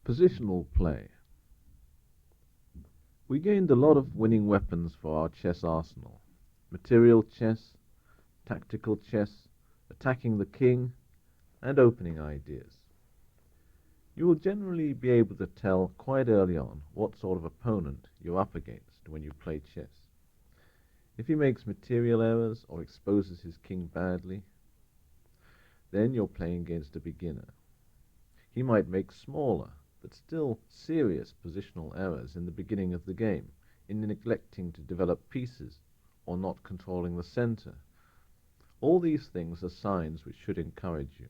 Positional play. We gained a lot of winning weapons for our chess arsenal. Material chess, tactical chess, attacking the king, and opening ideas. You will generally be able to tell quite early on what sort of opponent you're up against when you play chess. If he makes material errors or exposes his king badly, then you're playing against a beginner. He might make smaller, but still serious positional errors in the beginning of the game, in neglecting to develop pieces, or not controlling the center. All these things are signs which should encourage you.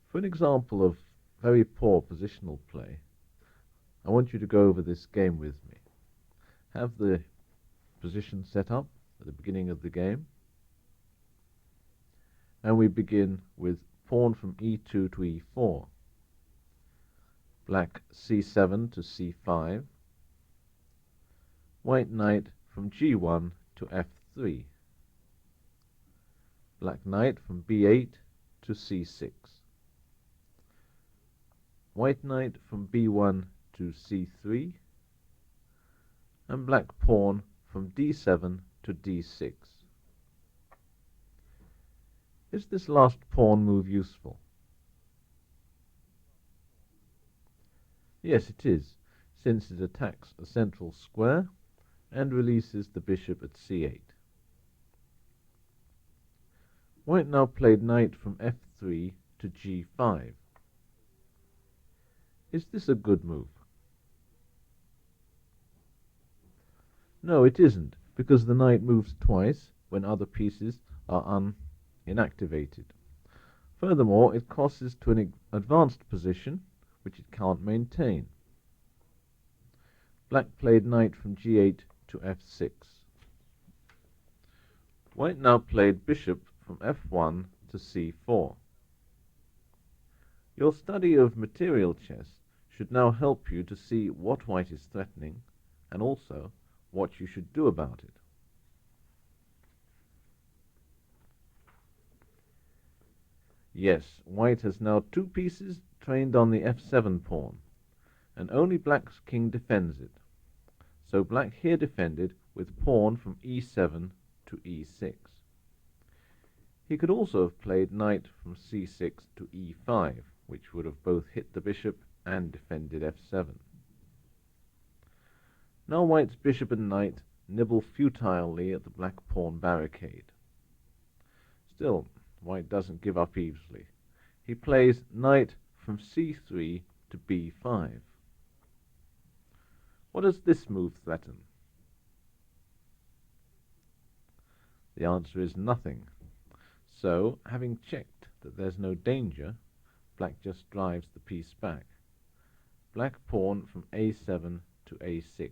For an example of very poor positional play, I want you to go over this game with me. Have the position set up at the beginning of the game, and we begin with pawn from e2 to e4. Black c7 to c5. White knight from g1 to f3. Black knight from b8 to c6. White knight from b1 to c3. And black pawn from d7 to d6. Is this last pawn move useful? Yes, it is, since it attacks a central square and releases the bishop at c8. White now played knight from f3 to g5. Is this a good move? No, it isn't, because the knight moves twice when other pieces are inactivated. Furthermore, it crosses to an advanced position which it can't maintain. Black played knight from g8 to f6. White now played bishop from f1 to c4. Your study of material chess should now help you to see what white is threatening and also what you should do about it. Yes, white has now two pieces trained on the f7 pawn, and only black's king defends it. So black here defended with pawn from e7 to e6. He could also have played knight from c6 to e5, which would have both hit the bishop and defended f7. Now white's bishop and knight nibble futilely at the black pawn barricade. Still, white doesn't give up easily. He plays knight from c3 to b5. What does this move threaten? The answer is nothing. So, having checked that there's no danger, black just drives the piece back. Black pawn from a7 to a6.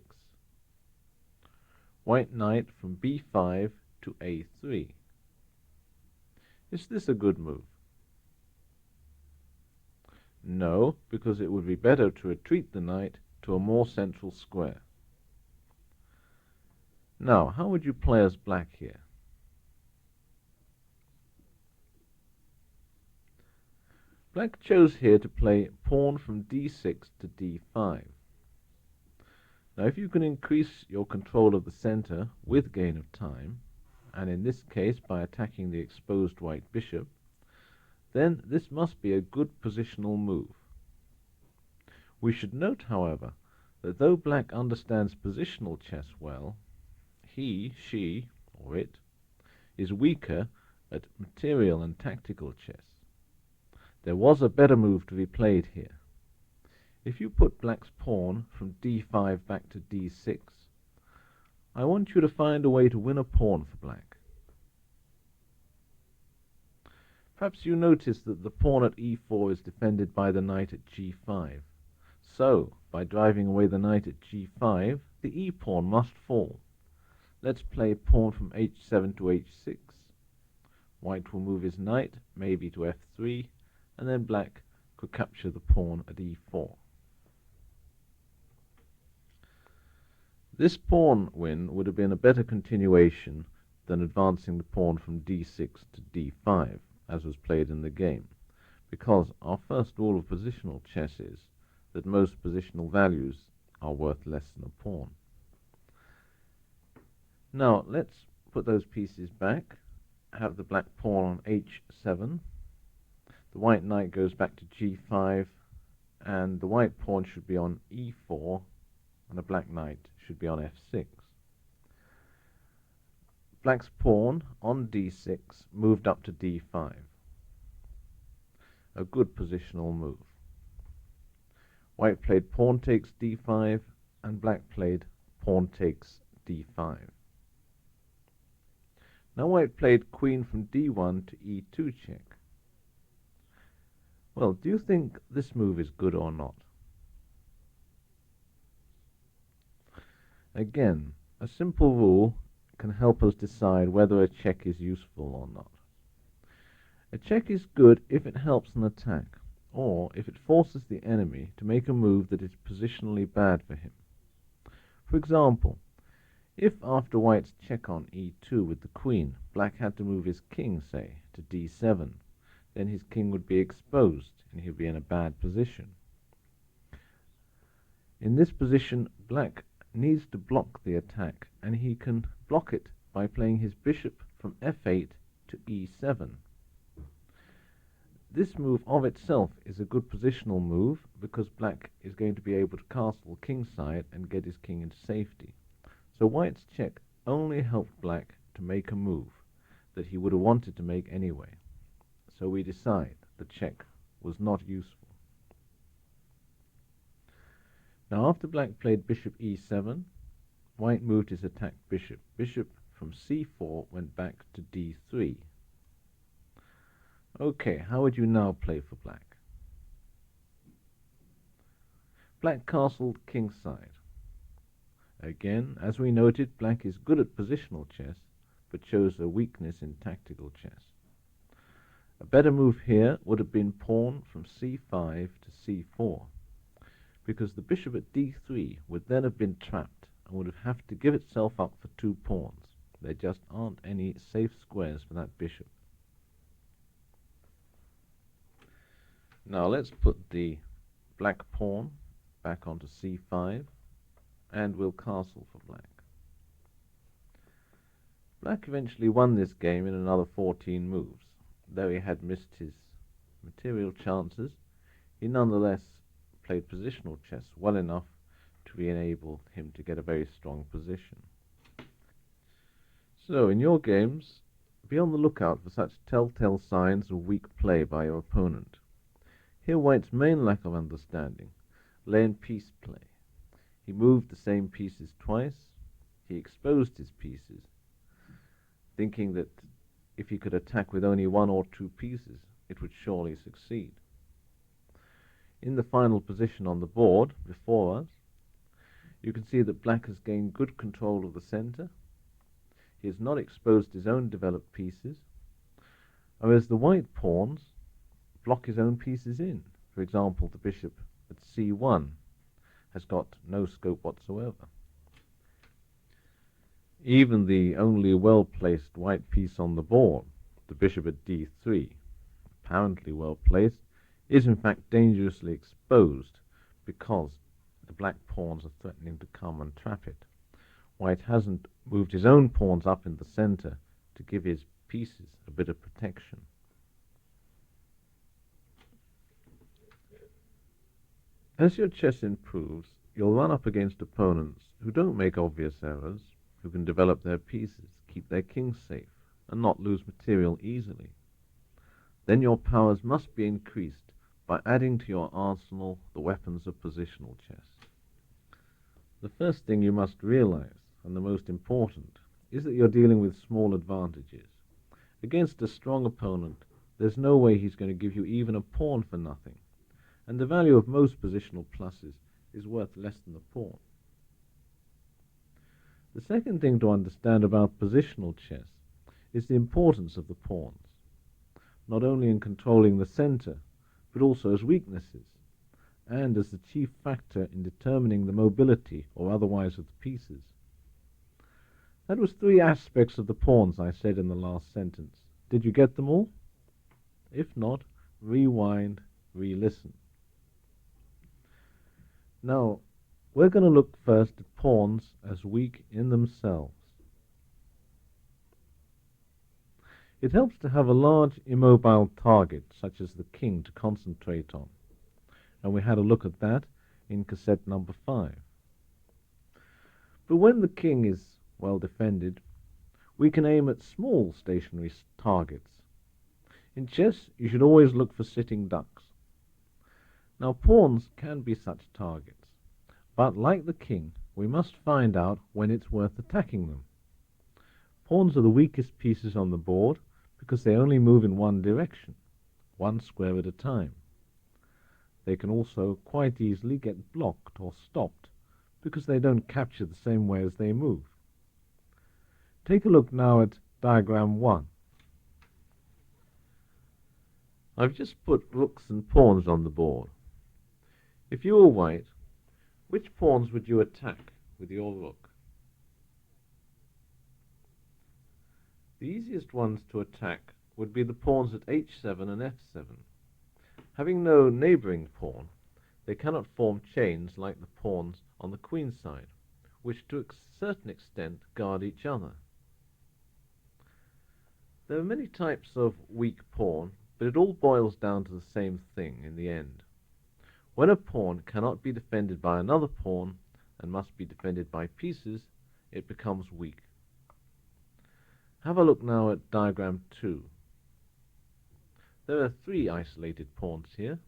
White knight from b5 to a3. Is this a good move? No, because it would be better to retreat the knight to a more central square. Now, how would you play as black here? Black chose here to play pawn from d6 to d5. Now, if you can increase your control of the center with gain of time, and in this case by attacking the exposed white bishop, then this must be a good positional move. We should note, however, that though black understands positional chess well, he, she, or it, is weaker at material and tactical chess. There was a better move to be played here. If you put black's pawn from d5 back to d6, I want you to find a way to win a pawn for black. Perhaps you notice that the pawn at e4 is defended by the knight at g5. So, by driving away the knight at g5, the e-pawn must fall. Let's play pawn from h7 to h6. White will move his knight, maybe to f3, and then black could capture the pawn at e4. This pawn win would have been a better continuation than advancing the pawn from d6 to d5, as was played in the game, because our first rule of positional chess is that most positional values are worth less than a pawn. Now let's put those pieces back. Have the black pawn on h7. The white knight goes back to g5, and the white pawn should be on e4, and the black knight should be on f6. Black's pawn on d6 moved up to d5. A good positional move. White played pawn takes d5, and black played pawn takes d5. Now white played queen from d1 to e2 check. Well, do you think this move is good or not? Again, a simple rule can help us decide whether a check is useful or not. A check is good if it helps an attack, or if it forces the enemy to make a move that is positionally bad for him. For example, if after white's check on e2 with the queen, black had to move his king, say, to d7, then his king would be exposed and he would be in a bad position. In this position, black needs to block the attack, and he can block it by playing his bishop from f8 to e7. This move of itself is a good positional move because black is going to be able to castle kingside and get his king into safety. So white's check only helped black to make a move that he would have wanted to make anyway. So we decide the check was not useful. Now after black played bishop e7, white moved his attacked bishop. Bishop from c4 went back to d3. Okay, how would you now play for black? Black castled kingside. Again, as we noted, black is good at positional chess, but shows a weakness in tactical chess. A better move here would have been pawn from c5 to c4, because the bishop at d3 would then have been trapped and would have to give itself up for two pawns. There just aren't any safe squares for that bishop. Now let's put the black pawn back onto c5, and we'll castle for black. Black eventually won this game in another 14 moves. Though he had missed his material chances, he nonetheless played positional chess well enough to enable him to get a very strong position. So in your games, be on the lookout for such telltale signs of weak play by your opponent. Here white's main lack of understanding lay in piece play. He moved the same pieces twice. He exposed his pieces, thinking that if he could attack with only one or two pieces, it would surely succeed. In the final position on the board before us, you can see that black has gained good control of the center. He has not exposed his own developed pieces, whereas the white pawns block his own pieces in. For example, the bishop at c1 has got no scope whatsoever. Even the only well-placed white piece on the board, the bishop at d3, apparently well-placed, is in fact dangerously exposed because the black pawns are threatening to come and trap it. White hasn't moved his own pawns up in the center to give his pieces a bit of protection. As your chess improves, you'll run up against opponents who don't make obvious errors, who can develop their pieces, keep their kings safe, and not lose material easily. Then your powers must be increased by adding to your arsenal the weapons of positional chess. The first thing you must realize, and the most important, is that you're dealing with small advantages. Against a strong opponent, there's no way he's going to give you even a pawn for nothing, and the value of most positional pluses is worth less than the pawn. The second thing to understand about positional chess is the importance of the pawns, not only in controlling the center, but also as weaknesses, and as the chief factor in determining the mobility or otherwise of the pieces. That was 3 aspects of the pawns I said in the last sentence. Did you get them all? If not, rewind, re-listen. Now, we're going to look first at pawns as weak in themselves. It helps to have a large immobile target, such as the king, to concentrate on. And we had a look at that in cassette number 5. But when the king is well defended, we can aim at small stationary targets. In chess, you should always look for sitting ducks. Now, pawns can be such targets, but like the king, we must find out when it's worth attacking them. Pawns are the weakest pieces on the board because they only move in one direction, one square at a time. They can also quite easily get blocked or stopped because they don't capture the same way as they move. Take a look now at diagram 1. I've just put rooks and pawns on the board. If you were white, which pawns would you attack with your rook? The easiest ones to attack would be the pawns at h7 and f7. Having no neighbouring pawn, they cannot form chains like the pawns on the queen side, which to a certain extent guard each other. There are many types of weak pawn, but it all boils down to the same thing in the end. When a pawn cannot be defended by another pawn and must be defended by pieces, it becomes weak. Have a look now at diagram 2. There are 3 isolated pawns here,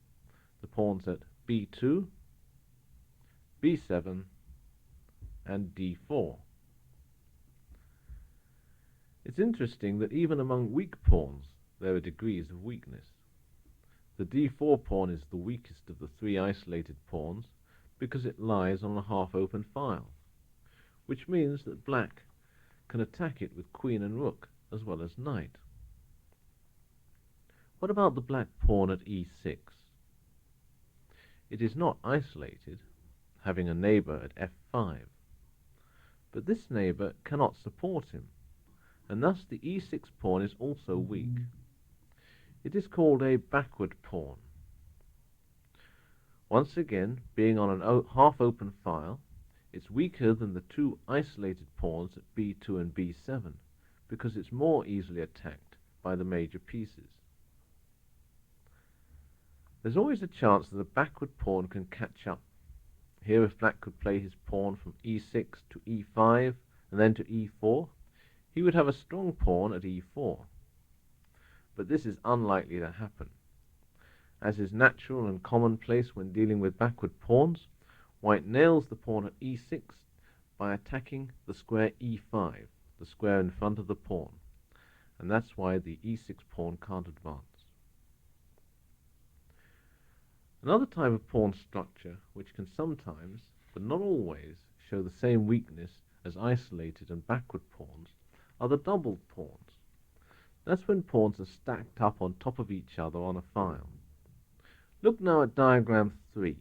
the pawns at b2, b7, and d4. It's interesting that even among weak pawns there are degrees of weakness. The d4 pawn is the weakest of the 3 isolated pawns because it lies on a half-open file, which means that black can attack it with queen and rook as well as knight. What about the black pawn at e6? It is not isolated, having a neighbour at f5, but this neighbour cannot support him, and thus the e6 pawn is also weak. It is called a backward pawn. Once again, being on an half-open file, it's weaker than the 2 isolated pawns at b2 and b7, because it's more easily attacked by the major pieces. There's always a chance that a backward pawn can catch up. Here, if black could play his pawn from e6 to e5 and then to e4, he would have a strong pawn at e4. But this is unlikely to happen. As is natural and commonplace when dealing with backward pawns, white nails the pawn at e6 by attacking the square e5, the square in front of the pawn, and that's why the e6 pawn can't advance. Another type of pawn structure which can sometimes, but not always, show the same weakness as isolated and backward pawns are the doubled pawns. That's when pawns are stacked up on top of each other on a file. Look now at diagram 3.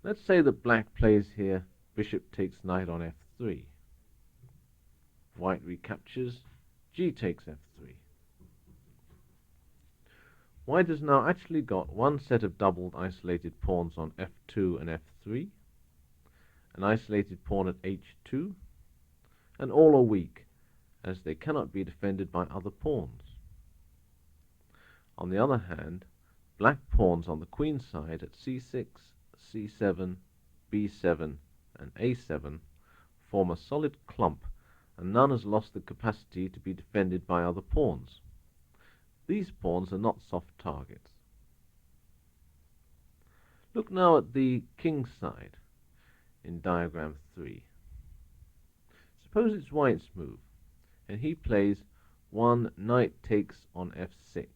Let's say that black plays here, bishop takes knight on f3. White recaptures, g takes f3. White has now actually got one set of doubled isolated pawns on f2 and f3, an isolated pawn at h2, and all are weak, as they cannot be defended by other pawns. On the other hand, black pawns on the queen side at c6, c7, b7, and a7 form a solid clump, and none has lost the capacity to be defended by other pawns. These pawns are not soft targets. Look now at the king's side in diagram 3. Suppose it's white's move, and he plays one knight takes on f6.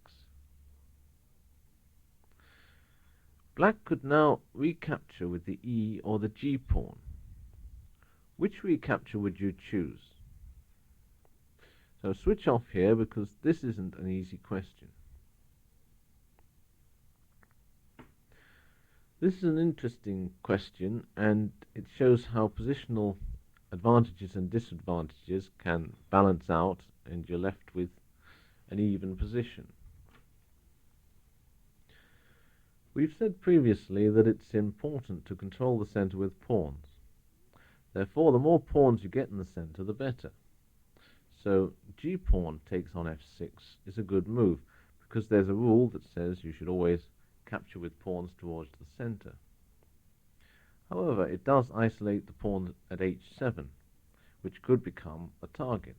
Black could now recapture with the e or the g pawn. Which recapture would you choose? So switch off here because this isn't an easy question. This is an interesting question, and it shows how positional advantages and disadvantages can balance out and you're left with an even position. We've said previously that it's important to control the center with pawns. Therefore, the more pawns you get in the center, the better. So g-pawn takes on f6 is a good move, because there's a rule that says you should always capture with pawns towards the center. However, it does isolate the pawn at h7, which could become a target.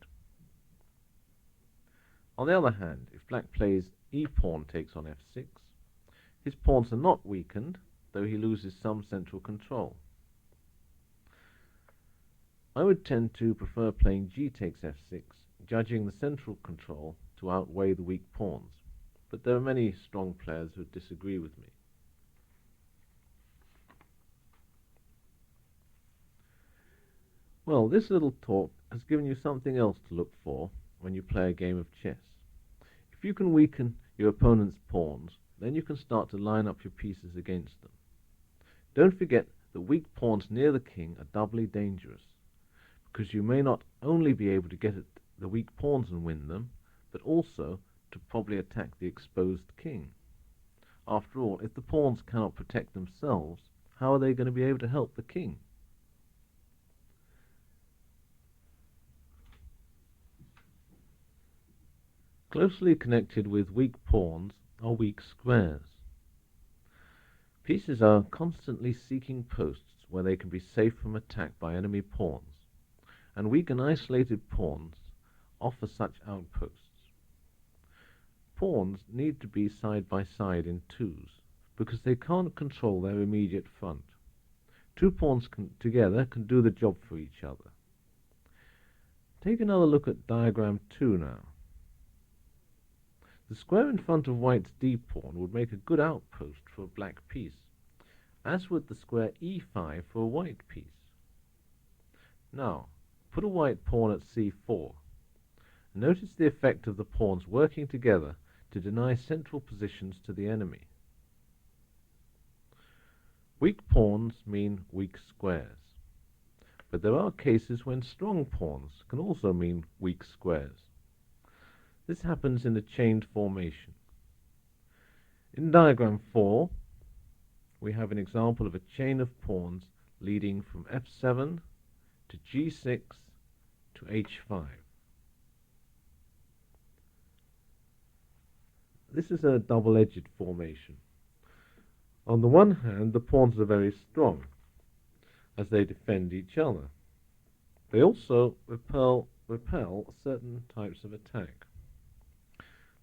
On the other hand, if black plays e-pawn takes on f6, his pawns are not weakened, though he loses some central control. I would tend to prefer playing g takes f6, judging the central control to outweigh the weak pawns, but there are many strong players who disagree with me. Well, this little talk has given you something else to look for when you play a game of chess. If you can weaken your opponent's pawns, then you can start to line up your pieces against them. Don't forget that weak pawns near the king are doubly dangerous, because you may not only be able to get at the weak pawns and win them, but also to probably attack the exposed king. After all, if the pawns cannot protect themselves, how are they going to be able to help the king? Closely connected with weak pawns are weak squares. Pieces are constantly seeking posts where they can be safe from attack by enemy pawns, and weak and isolated pawns offer such outposts. Pawns need to be side by side in twos, because they can't control their immediate front. Two pawns together can do the job for each other. Take another look at diagram 2 now. The square in front of white's d-pawn would make a good outpost for a black piece, as would the square e5 for a white piece. Now, put a white pawn at c4. Notice the effect of the pawns working together to deny central positions to the enemy. Weak pawns mean weak squares, but there are cases when strong pawns can also mean weak squares. This happens in a chained formation. In diagram 4, we have an example of a chain of pawns leading from f7 to g6 to h5. This is a double-edged formation. On the one hand, the pawns are very strong, as they defend each other. They also repel certain types of attack.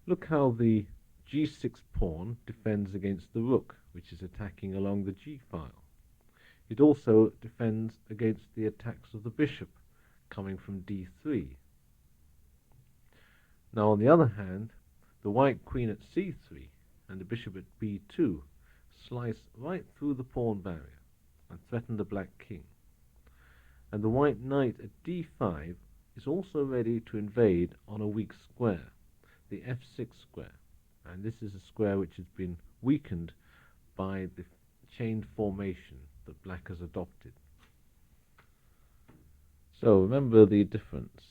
Look how the g6 pawn defends against the rook, which is attacking along the g-file. It also defends against the attacks of the bishop coming from d3. Now, on the other hand, the white queen at c3 and the bishop at b2 slice right through the pawn barrier and threaten the black king. And the white knight at d5 is also ready to invade on a weak square, the f6 square, and this is a square which has been weakened by the chained formation that black has adopted. So remember the difference.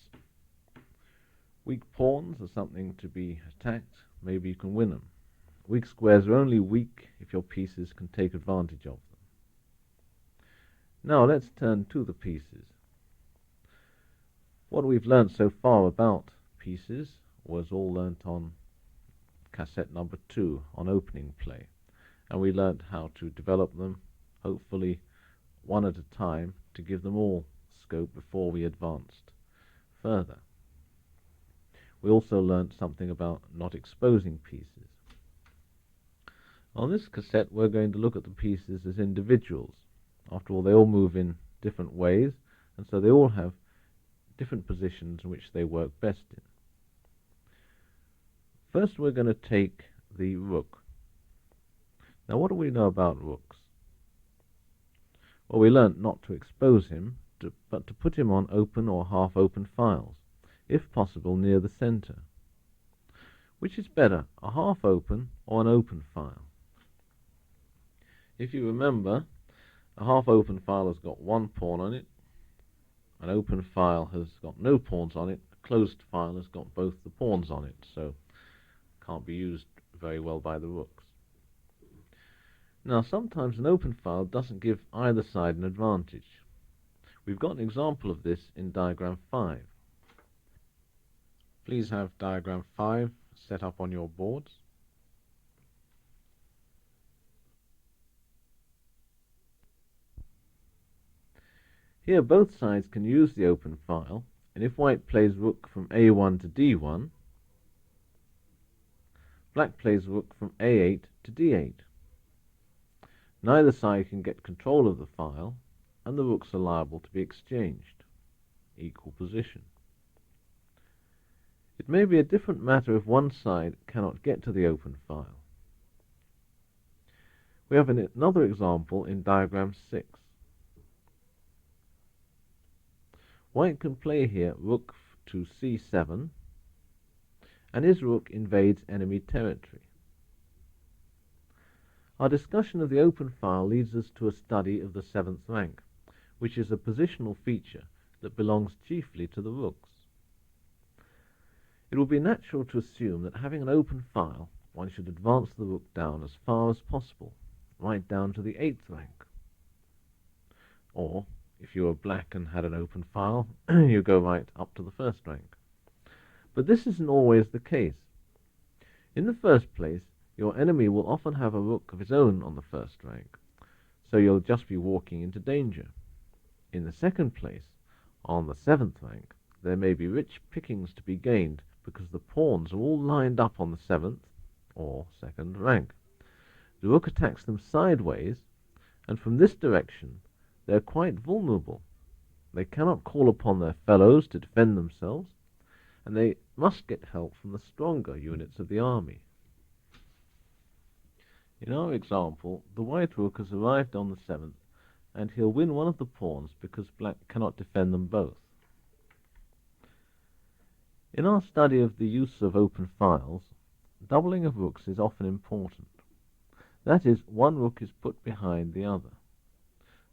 Weak pawns are something to be attacked, maybe you can win them. Weak squares are only weak if your pieces can take advantage of them. Now let's turn to the pieces. What we've learnt so far about pieces was all learnt on cassette number 2 on opening play, and we learnt how to develop them, hopefully one at a time, to give them all scope before we advanced further. We also learnt something about not exposing pieces. On this cassette we're going to look at the pieces as individuals. After all, they all move in different ways, and so they all have different positions in which they work best in. First we're going to take the rook. Now what do we know about rooks? Well, we learnt not to expose him, but to put him on open or half-open files, if possible near the center. Which is better, a half-open or an open file? If you remember, a half-open file has got one pawn on it, an open file has got no pawns on it, a closed file has got both the pawns on it, so can't be used very well by the rooks. Now, sometimes an open file doesn't give either side an advantage. We've got an example of this in diagram 5. Please have diagram 5 set up on your boards. Here both sides can use the open file, and if white plays rook from a1 to d1, black plays rook from a8 to d8. Neither side can get control of the file, and the rooks are liable to be exchanged. Equal position. It may be a different matter if one side cannot get to the open file. We have another example in diagram 6. White can play here rook to c7, and his rook invades enemy territory. Our discussion of the open file leads us to a study of the 7th rank, which is a positional feature that belongs chiefly to the rooks. It would be natural to assume that having an open file, one should advance the rook down as far as possible, right down to the 8th rank. Or, if you were black and had an open file, you go right up to the 1st rank. But this isn't always the case. In the first place, your enemy will often have a rook of his own on the 1st rank, so you'll just be walking into danger. In the second place, on the 7th rank, there may be rich pickings to be gained because the pawns are all lined up on the 7th, or 2nd rank. The rook attacks them sideways, and from this direction they are quite vulnerable. They cannot call upon their fellows to defend themselves, and they must get help from the stronger units of the army. In our example, the white rook has arrived on the 7th, and he'll win one of the pawns because black cannot defend them both. In our study of the use of open files, doubling of rooks is often important. That is, one rook is put behind the other.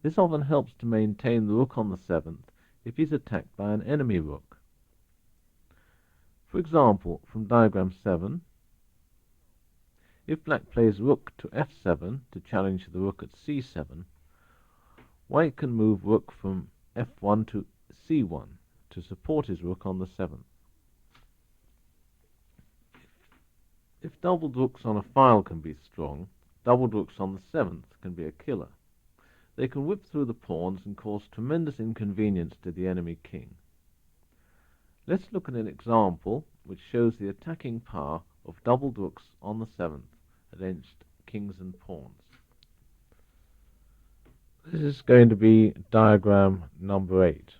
This often helps to maintain the rook on the 7th if he's attacked by an enemy rook. For example, from diagram 7, if black plays rook to f7 to challenge the rook at c7, white can move rook from f1 to c1 to support his rook on the 7th. If doubled rooks on a file can be strong, doubled rooks on the 7th can be a killer. They can whip through the pawns and cause tremendous inconvenience to the enemy king. Let's look at an example which shows the attacking power of doubled rooks on the 7th against kings and pawns. This is going to be diagram number 8.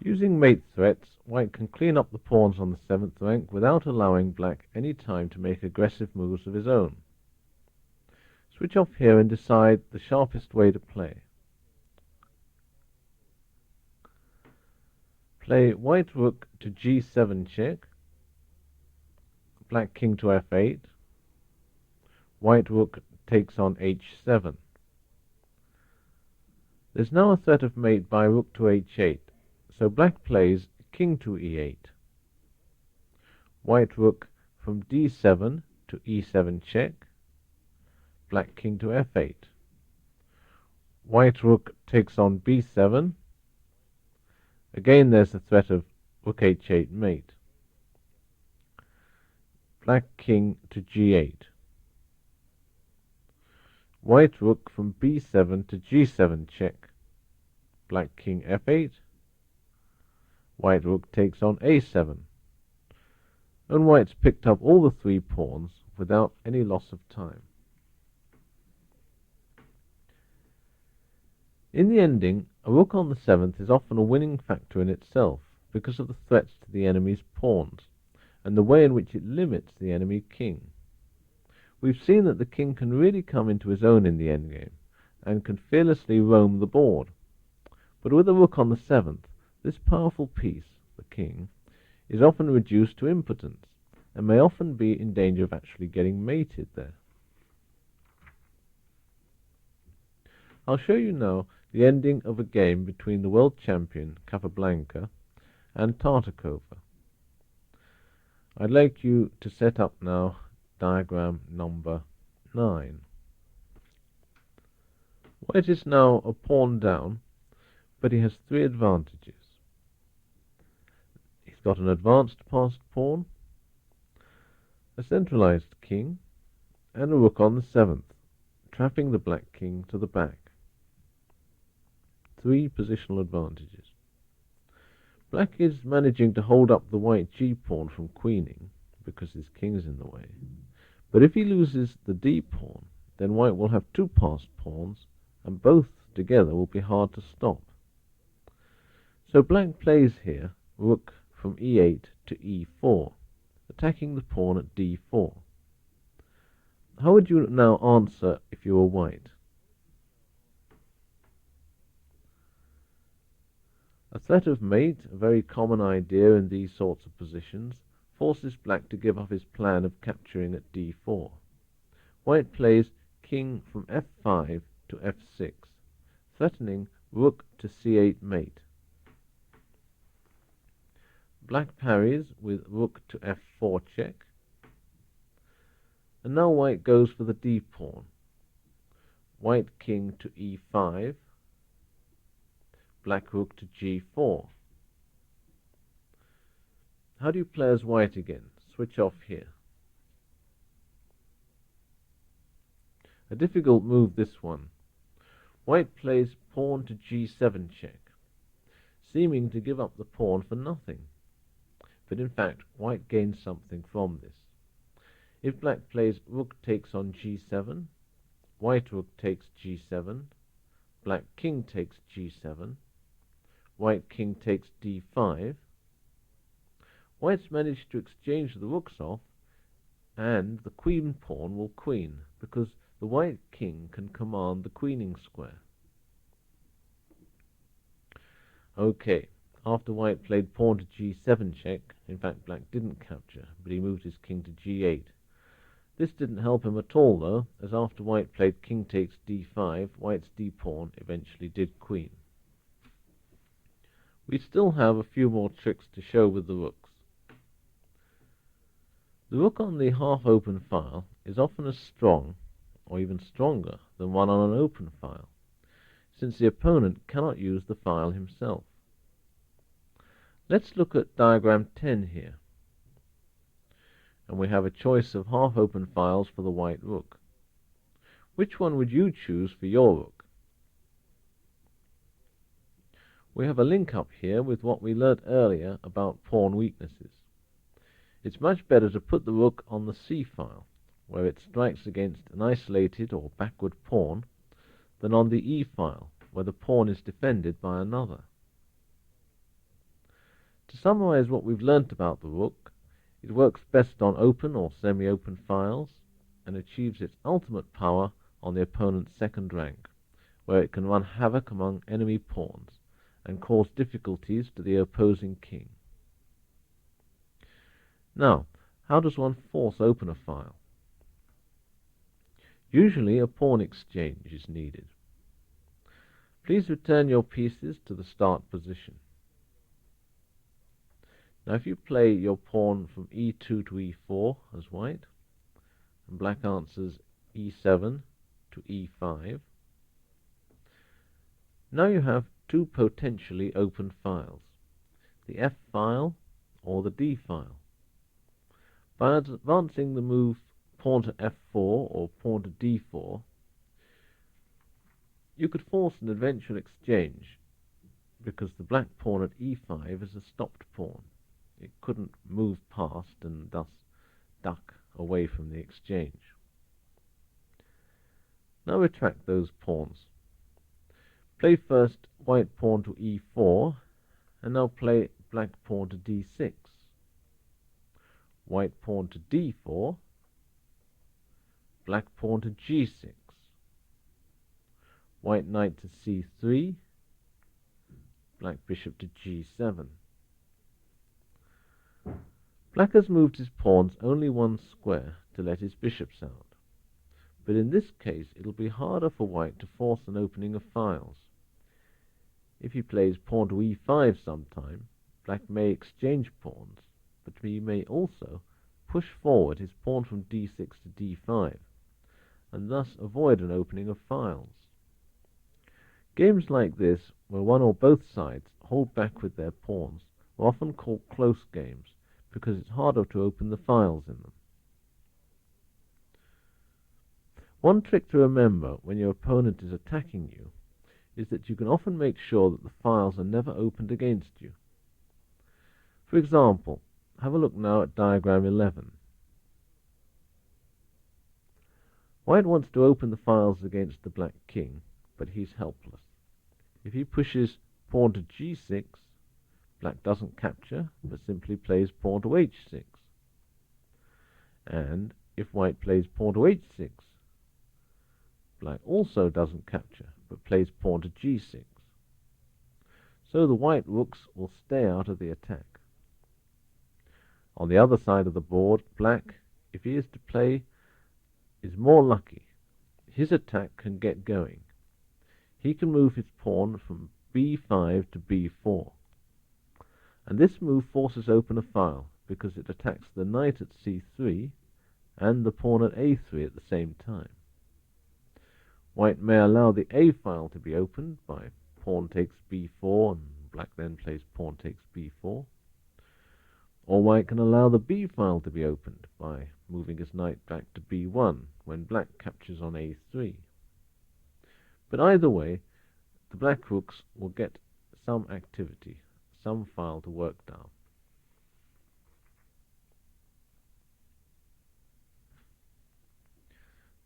Using mate threats, white can clean up the pawns on the 7th rank without allowing black any time to make aggressive moves of his own. Switch off here and decide the sharpest way to play. Play white rook to g7 check, black king to f8, white rook takes on h7. There's now a threat of mate by rook to h8, so black plays king to e8. White rook from d7 to e7 check, black king to f8. White rook takes on b7. Again there's the threat of rook h8 mate. Black king to g8. White rook from b7 to g7 check. Black king f8. White rook takes on a7. And white's picked up all the 3 pawns without any loss of time. In the ending, a rook on the 7th is often a winning factor in itself because of the threats to the enemy's pawns and the way in which it limits the enemy king. We've seen that the king can really come into his own in the endgame and can fearlessly roam the board. But with a rook on the 7th, this powerful piece, the king, is often reduced to impotence and may often be in danger of actually getting mated there. I'll show you now the ending of a game between the world champion Capablanca and Tartakova. I'd like you to set up now diagram number 9. White is now a pawn down, but he has 3 advantages. He's got an advanced passed pawn, a centralized king, and a rook on the 7th, trapping the black king to the back. 3 positional advantages. Black is managing to hold up the white g-pawn from queening, because his king's in the way. But if he loses the d-pawn, then white will have 2 passed pawns, and both together will be hard to stop. So black plays here rook from e8 to e4, attacking the pawn at d4. How would you now answer if you were white? A threat of mate, a very common idea in these sorts of positions, forces black to give up his plan of capturing at d4. White plays king from f5 to f6, threatening rook to c8 mate. Black parries with rook to f4 check, and now white goes for the d-pawn. White king to e5, black rook to g4. How do you play as white again? Switch off here. A difficult move, this one. White plays pawn to g7 check, seeming to give up the pawn for nothing. But in fact, white gains something from this. If black plays rook takes on g7, white rook takes g7, black king takes g7, white king takes d5, white's managed to exchange the rooks off, and the queen pawn will queen, because the white king can command the queening square. Okay, after white played pawn to g7 check, in fact black didn't capture, but he moved his king to g8. This didn't help him at all, though, as after white played king takes d5, white's d-pawn eventually did queen. We still have a few more tricks to show with the rooks. The rook on the half-open file is often as strong, or even stronger, than one on an open file, since the opponent cannot use the file himself. Let's look at diagram 10 here, and we have a choice of half-open files for the white rook. Which one would you choose for your rook? We have a link up here with what we learnt earlier about pawn weaknesses. It's much better to put the rook on the C file, where it strikes against an isolated or backward pawn, than on the E file, where the pawn is defended by another. To summarize what we've learnt about the rook, it works best on open or semi-open files, and achieves its ultimate power on the opponent's second rank, where it can run havoc among enemy pawns, and cause difficulties to the opposing king. Now, how does one force open a file? Usually a pawn exchange is needed. Please return your pieces to the start position. Now if you play your pawn from e2 to e4 as white, and black answers e7 to e5, now you have 2 potentially open files, the F file or the D file. By advancing the move pawn to f4 or pawn to d4, you could force an eventual exchange, because the black pawn at e5 is a stopped pawn. It couldn't move past and thus duck away from the exchange. Now retract those pawns. Play first white pawn to e4, and now play black pawn to d6. White pawn to d4, black pawn to g6, white knight to c3, black bishop to g7. Black has moved his pawns only 1 square to let his bishops out, but in this case it'll be harder for white to force an opening of files. If he plays pawn to e5 sometime, black may exchange pawns, but he may also push forward his pawn from d6 to d5, and thus avoid an opening of files. Games like this, where one or both sides hold back with their pawns, are often called close games because it's harder to open the files in them. One trick to remember when your opponent is attacking you is that you can often make sure that the files are never opened against you. For example, have a look now at diagram 11. White wants to open the files against the black king, but he's helpless. If he pushes pawn to g6, black doesn't capture, but simply plays pawn to h6. And if white plays pawn to h6, black also doesn't capture, but plays pawn to g6. So the white rooks will stay out of the attack. On the other side of the board, black, if he is to play, is more lucky. His attack can get going. He can move his pawn from b5 to b4. And this move forces open a file, because it attacks the knight at c3 and the pawn at a3 at the same time. White may allow the a file to be opened by pawn takes b4 and black then plays pawn takes b4. Or white can allow the b file to be opened by moving his knight back to b1 when black captures on a3. But either way, the black rooks will get some activity, some file to work down.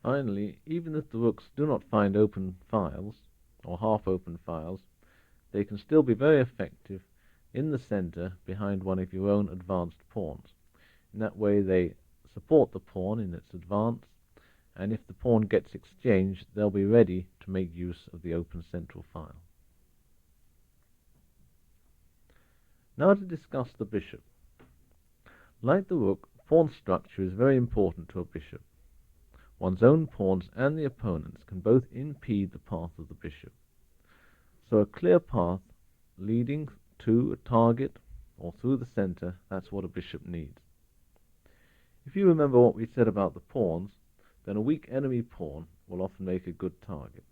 Finally, even if the rooks do not find open files, or half-open files, they can still be very effective in the center behind one of your own advanced pawns. In that way they support the pawn in its advance, and if the pawn gets exchanged, they'll be ready to make use of the open central file. Now to discuss the bishop. Like the rook, pawn structure is very important to a bishop. One's own pawns and the opponent's can both impede the path of the bishop. So a clear path leading to a target or through the center, that's what a bishop needs. If you remember what we said about the pawns, then a weak enemy pawn will often make a good target.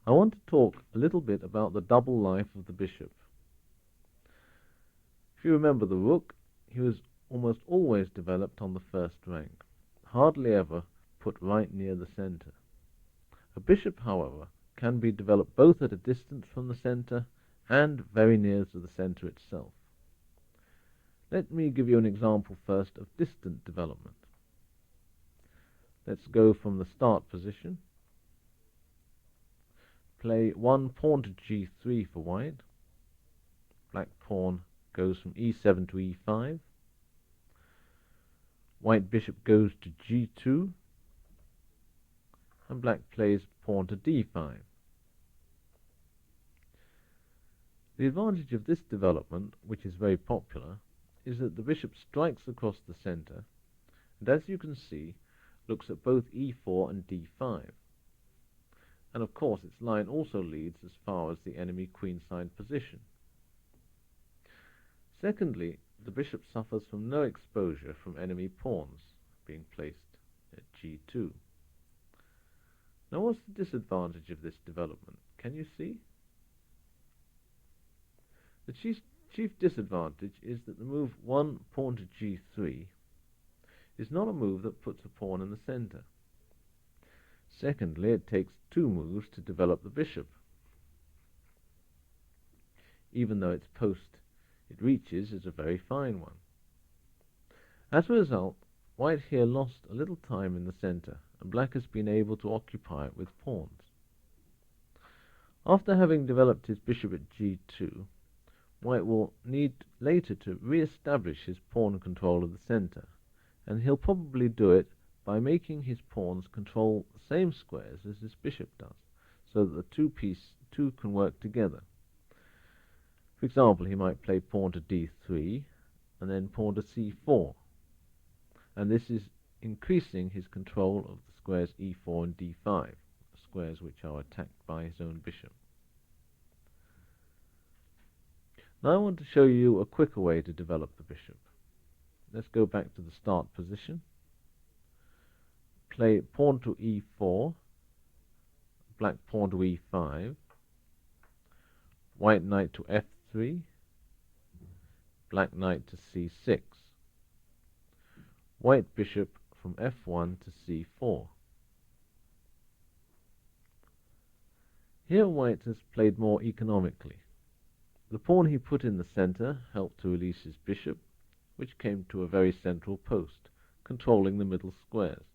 I want to talk a little bit about the double life of the bishop. If you remember the rook, he was almost always developed on the first rank, hardly ever put right near the center. A bishop, however, can be developed both at a distance from the center and very near to the center itself. Let me give you an example first of distant development. Let's go from the start position. Play one pawn to g3 for white. Black pawn goes from e7 to e5. White bishop goes to g2. And black plays pawn to d5. The advantage of this development, which is very popular, is that the bishop strikes across the center, and as you can see, looks at both e4 and d5. And of course, its line also leads as far as the enemy queenside position. Secondly, the bishop suffers from no exposure from enemy pawns being placed at g2. Now, what's the disadvantage of this development? Can you see? The chief disadvantage is that the move one pawn to g3 is not a move that puts a pawn in the center. Secondly, it takes two moves to develop the bishop, even though its post it reaches is a very fine one. As a result, white here lost a little time in the center, and black has been able to occupy it with pawns. After having developed his bishop at g2, white will need later to re-establish his pawn control of the center, and he'll probably do it by making his pawns control the same squares as his bishop does, so that the two can work together. For example, he might play pawn to d3 and then pawn to c4, and this is increasing his control of the squares e4 and d5, squares which are attacked by his own bishop. Now I want to show you a quicker way to develop the bishop. Let's go back to the start position. Play pawn to e4, black pawn to e5, white knight to f3, black knight to c6, white bishop from f1 to c4. Here white has played more economically. The pawn he put in the center helped to release his bishop, which came to a very central post, controlling the middle squares,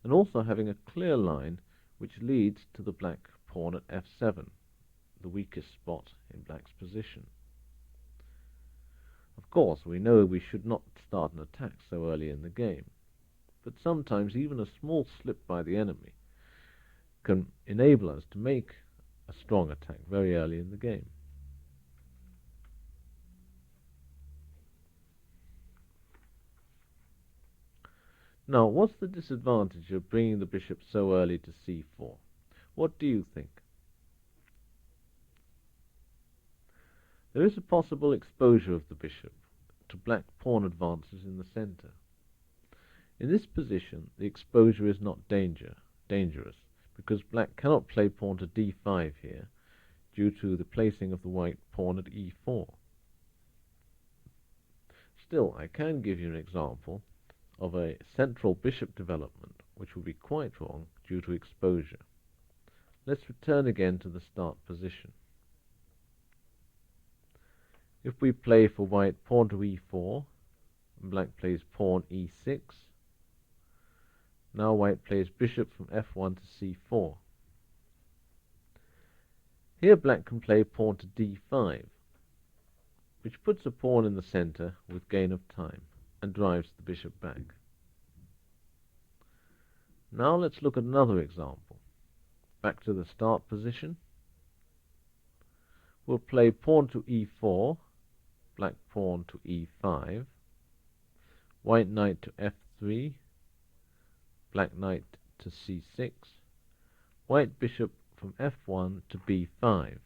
and also having a clear line which leads to the black pawn at f7, the weakest spot in black's position. Of course, we know we should not start an attack so early in the game, but sometimes even a small slip by the enemy can enable us to make a strong attack very early in the game. Now, what's the disadvantage of bringing the bishop so early to c4? What do you think? There is a possible exposure of the bishop to black pawn advances in the center. In this position, the exposure is not dangerous, because black cannot play pawn to d5 here, due to the placing of the white pawn at e4. Still, I can give you an example of a central bishop development which would be quite wrong due to exposure. Let's return again to the start position. If we play for white pawn to e4, and black plays pawn e6, now white plays bishop from f1 to c4. Here black can play pawn to d5, which puts a pawn in the center with gain of time and drives the bishop back. Now let's look at another example. Back to the start position. We'll play pawn to e4, black pawn to e5, white knight to f3, black knight to c6, white bishop from f1 to b5.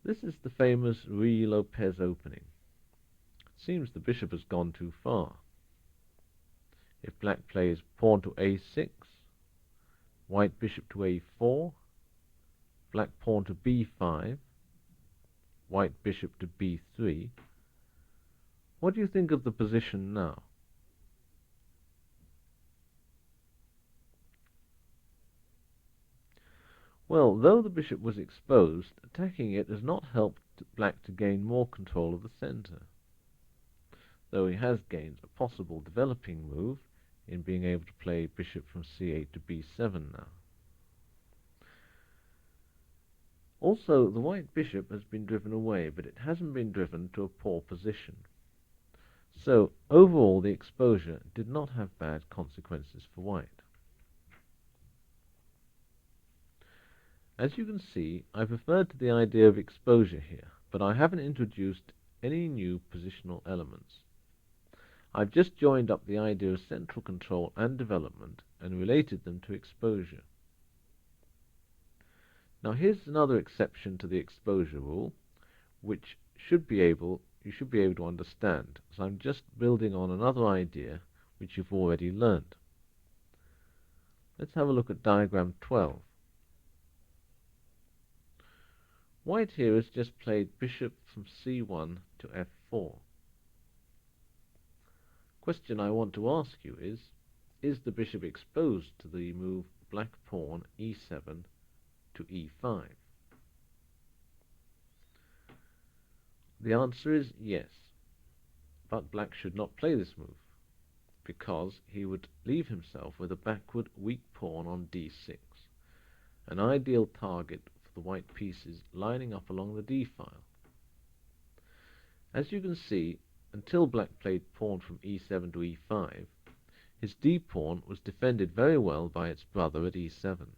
This is the famous Ruy-Lopez opening. It seems the bishop has gone too far. If black plays pawn to a6, white bishop to a4, black pawn to b5, white bishop to b3, what do you think of the position now? Well, though the bishop was exposed, attacking it has not helped black to gain more control of the center, though he has gained a possible developing move in being able to play bishop from c8 to b7 now. Also, the white bishop has been driven away, but it hasn't been driven to a poor position. So, overall, the exposure did not have bad consequences for white. As you can see, I've referred to the idea of exposure here, but I haven't introduced any new positional elements. I've just joined up the idea of central control and development and related them to exposure. Now here's another exception to the exposure rule, which you should be able to understand, so I'm just building on another idea which you've already learned. Let's have a look at diagram 12. White here has just played bishop from c1 to f4. Question I want to ask you is the bishop exposed to the move black pawn e7 to e5? The answer is yes, but black should not play this move, because he would leave himself with a backward weak pawn on d6, an ideal target for the white pieces lining up along the d-file. As you can see, until black played pawn from e7 to e5, his d-pawn was defended very well by its brother at e7.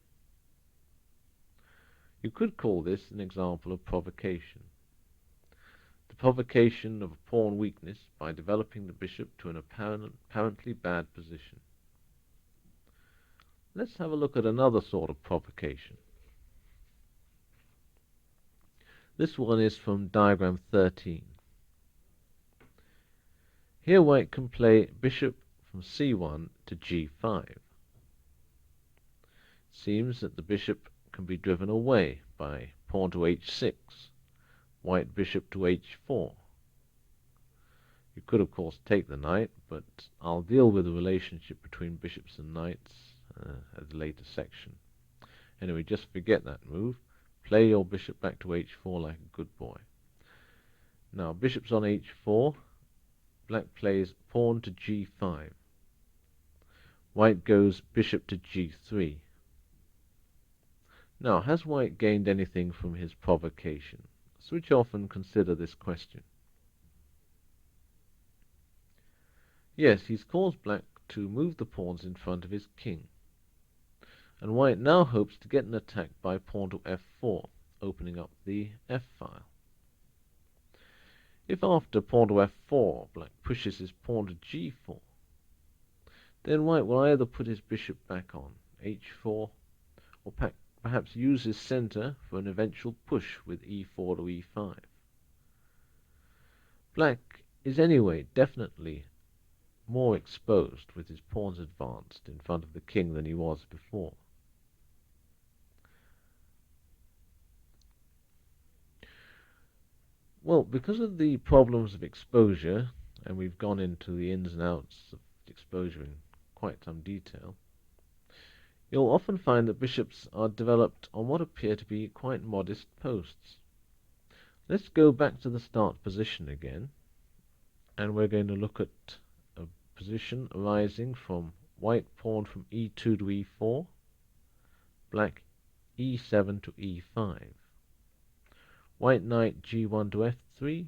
You could call this an example of provocation. The provocation of a pawn weakness by developing the bishop to an apparently bad position. Let's have a look at another sort of provocation. This one is from diagram 13. Here white can play bishop from c1 to g5. Seems that the bishop can be driven away by pawn to h6, white bishop to h4. You could, of course, take the knight, but I'll deal with the relationship between bishops and knights at a later section. Anyway, just forget that move. Play your bishop back to h4 like a good boy. Now, bishop's on h4. Black plays pawn to g5. White goes bishop to g3. Now, has white gained anything from his provocation? Switch off and consider this question. Yes, he's caused black to move the pawns in front of his king. And white now hopes to get an attack by pawn to f4, opening up the f-file. If after pawn to f4, black pushes his pawn to g4, then white will either put his bishop back on h4, or perhaps use his center for an eventual push with e4 to e5. Black is anyway definitely more exposed with his pawns advanced in front of the king than he was before. Well, because of the problems of exposure, and we've gone into the ins and outs of exposure in quite some detail, you'll often find that bishops are developed on what appear to be quite modest posts. Let's go back to the start position again, and we're going to look at a position arising from white pawn from e2 to e4, black e7 to e5. White knight g1 to f3,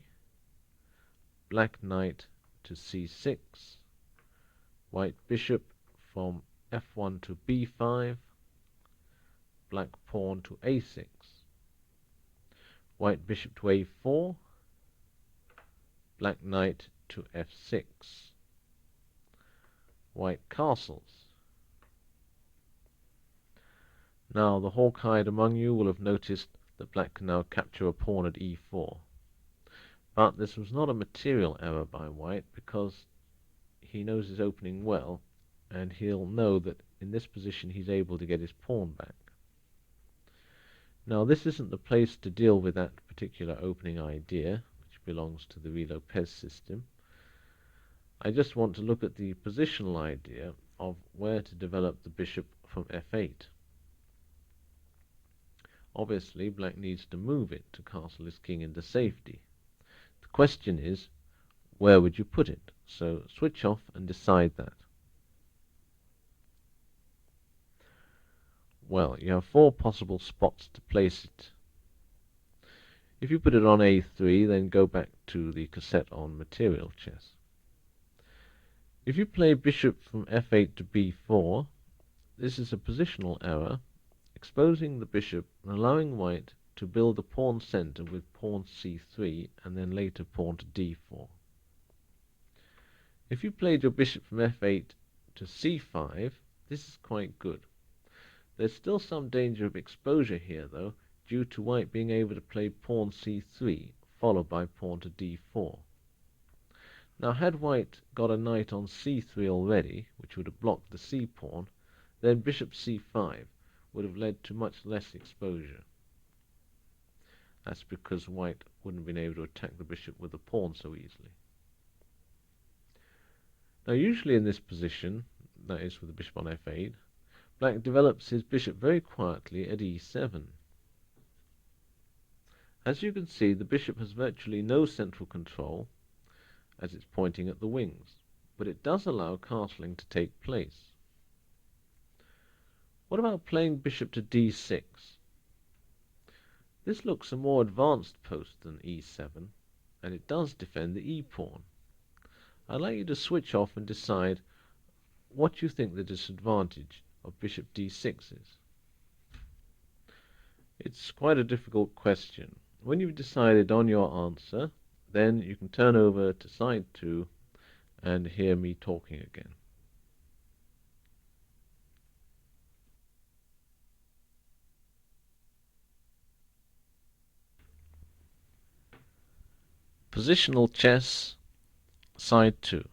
black knight to c6, white bishop from f1 to b5, black pawn to a6, white bishop to a4, black knight to f6, white castles. Now the hawk-eyed among you will have noticed that black can now capture a pawn at e4. But this was not a material error by white, because he knows his opening well, and he'll know that in this position he's able to get his pawn back. Now this isn't the place to deal with that particular opening idea, which belongs to the Ruy-Lopez system. I just want to look at the positional idea of where to develop the bishop from f8. Obviously, black needs to move it to castle his king into safety. The question is, where would you put it? So switch off and decide that. Well, you have 4 possible spots to place it. If you put it on a3, then go back to the cassette on material chess. If you play bishop from f8 to b4, this is a positional error, exposing the bishop and allowing white to build a pawn center with pawn c3 and then later pawn to d4. If you played your bishop from f8 to c5, this is quite good. There's still some danger of exposure here, though, due to white being able to play pawn c3, followed by pawn to d4. Now, had white got a knight on c3 already, which would have blocked the c-pawn, then bishop c5 would have led to much less exposure. That's because white wouldn't have been able to attack the bishop with the pawn so easily. Now, usually in this position, that is with the bishop on f8, black develops his bishop very quietly at e7. As you can see, the bishop has virtually no central control, as it's pointing at the wings, but it does allow castling to take place. What about playing bishop to d6? This looks a more advanced post than e7, and it does defend the e-pawn. I'd like you to switch off and decide what you think the disadvantage of bishop d6 is. It's quite a difficult question. When you've decided on your answer, then you can turn over to side 2 and hear me talking again. Positional chess, side 2.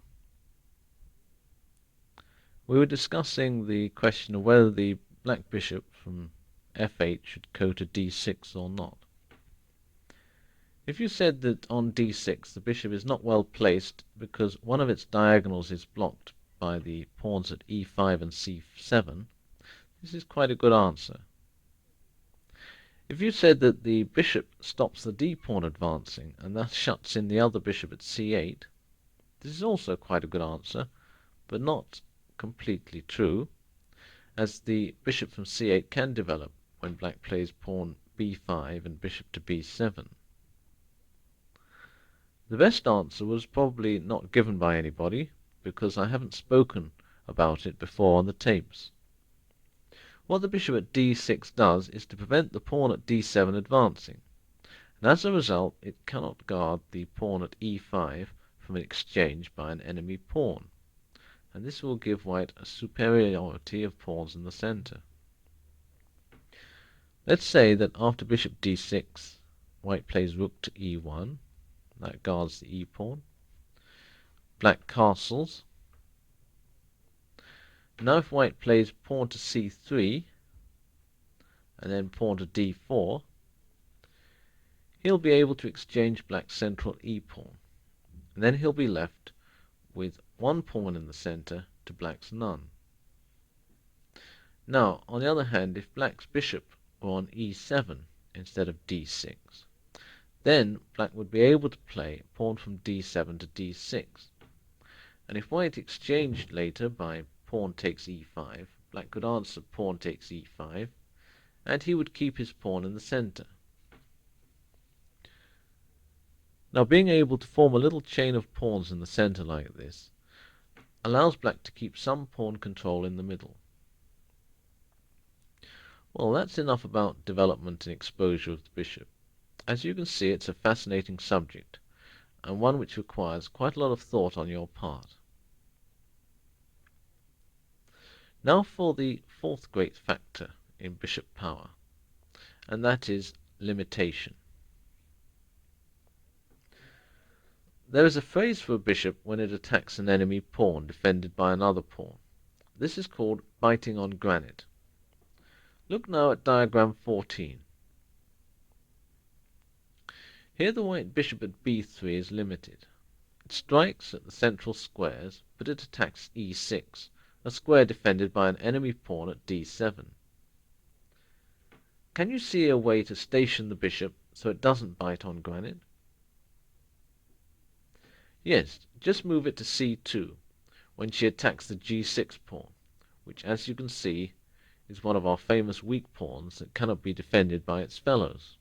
We were discussing the question of whether the black bishop from f8 should go to d6 or not. If you said that on d6 the bishop is not well placed because one of its diagonals is blocked by the pawns at e5 and c7, this is quite a good answer. If you said that the bishop stops the d-pawn advancing and thus shuts in the other bishop at c8, this is also quite a good answer, but not completely true, as the bishop from c8 can develop when black plays pawn b5 and bishop to b7. The best answer was probably not given by anybody, because I haven't spoken about it before on the tapes. What the bishop at d6 does is to prevent the pawn at d7 advancing, and as a result it cannot guard the pawn at e5 from an exchange by an enemy pawn, and this will give white a superiority of pawns in the center. Let's say that after bishop d6, white plays rook to e1, that guards the e-pawn. Black castles. Now if white plays pawn to c3, and then pawn to d4, he'll be able to exchange black's central e-pawn, and then he'll be left with one pawn in the center to black's none. Now, on the other hand, if black's bishop were on e7 instead of d6, then black would be able to play pawn from d7 to d6, and if white exchanged later by pawn takes e5, black could answer pawn takes e5, and he would keep his pawn in the center. Now, being able to form a little chain of pawns in the center like this allows black to keep some pawn control in the middle. Well, that's enough about development and exposure of the bishop. As you can see, it's a fascinating subject, and one which requires quite a lot of thought on your part. Now for the fourth great factor in bishop power, and that is limitation. There is a phrase for a bishop when it attacks an enemy pawn defended by another pawn. This is called biting on granite. Look now at diagram 14. Here the white bishop at b3 is limited. It strikes at the central squares, but it attacks e6, a square defended by an enemy pawn at d7. Can you see a way to station the bishop so it doesn't bite on granite? Yes, just move it to c2 when she attacks the g6 pawn, which, as you can see, is one of our famous weak pawns that cannot be defended by its fellows.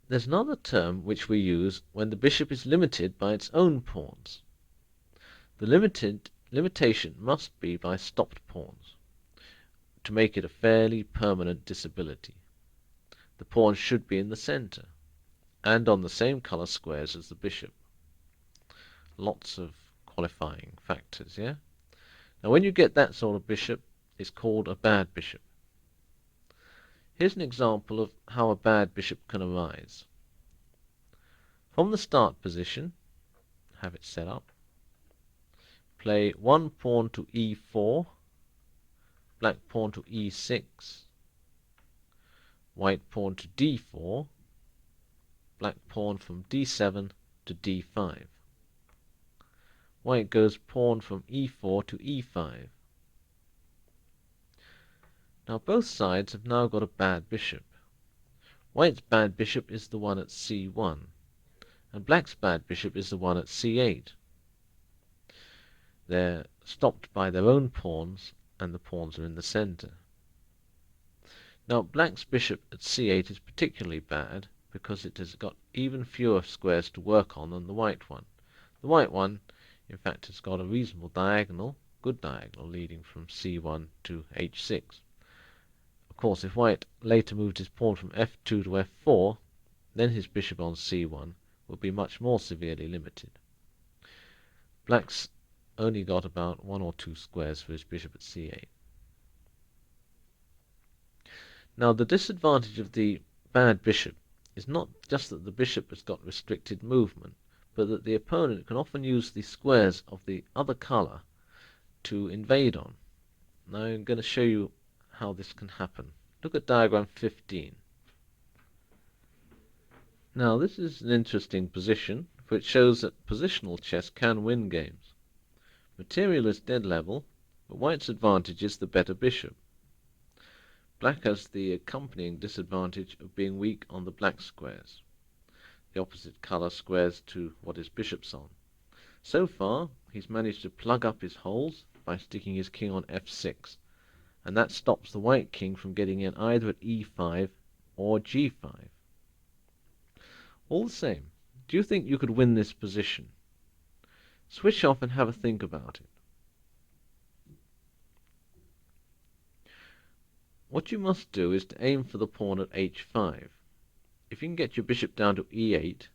There's another term which we use when the bishop is limited by its own pawns. The limitation must be by stopped pawns to make it a fairly permanent disability. The pawn should be in the center and on the same color squares as the bishop. Lots of qualifying factors, yeah? Now when you get that sort of bishop, it's called a bad bishop. Here's an example of how a bad bishop can arise. From the start position, have it set up, play one pawn to e4, black pawn to e6, white pawn to d4, black pawn from d7 to d5. White goes pawn from e4 to e5. Now both sides have now got a bad bishop. White's bad bishop is the one at c1, and black's bad bishop is the one at c8. They're stopped by their own pawns, and the pawns are in the center. Now black's bishop at c8 is particularly bad because it has got even fewer squares to work on than the white one. The white one, in fact, has got a reasonable diagonal, good diagonal, leading from c1 to h6. Of course, if white later moved his pawn from f2 to f4, then his bishop on c1 would be much more severely limited. Black's only got about 1 or 2 squares for his bishop at c8. Now the disadvantage of the bad bishop is not just that the bishop has got restricted movement, but that the opponent can often use the squares of the other colour to invade on. Now I'm going to show you how this can happen. Look at diagram 15. Now this is an interesting position, for it shows that positional chess can win games. Material is dead level, but white's advantage is the better bishop. Black has the accompanying disadvantage of being weak on the black squares, the opposite colour squares to what his bishop's on. So far, he's managed to plug up his holes by sticking his king on f6, and that stops the white king from getting in either at e5 or g5. All the same, do you think you could win this position? Switch off and have a think about it. What you must do is to aim for the pawn at h5. If you can get your bishop down to e8,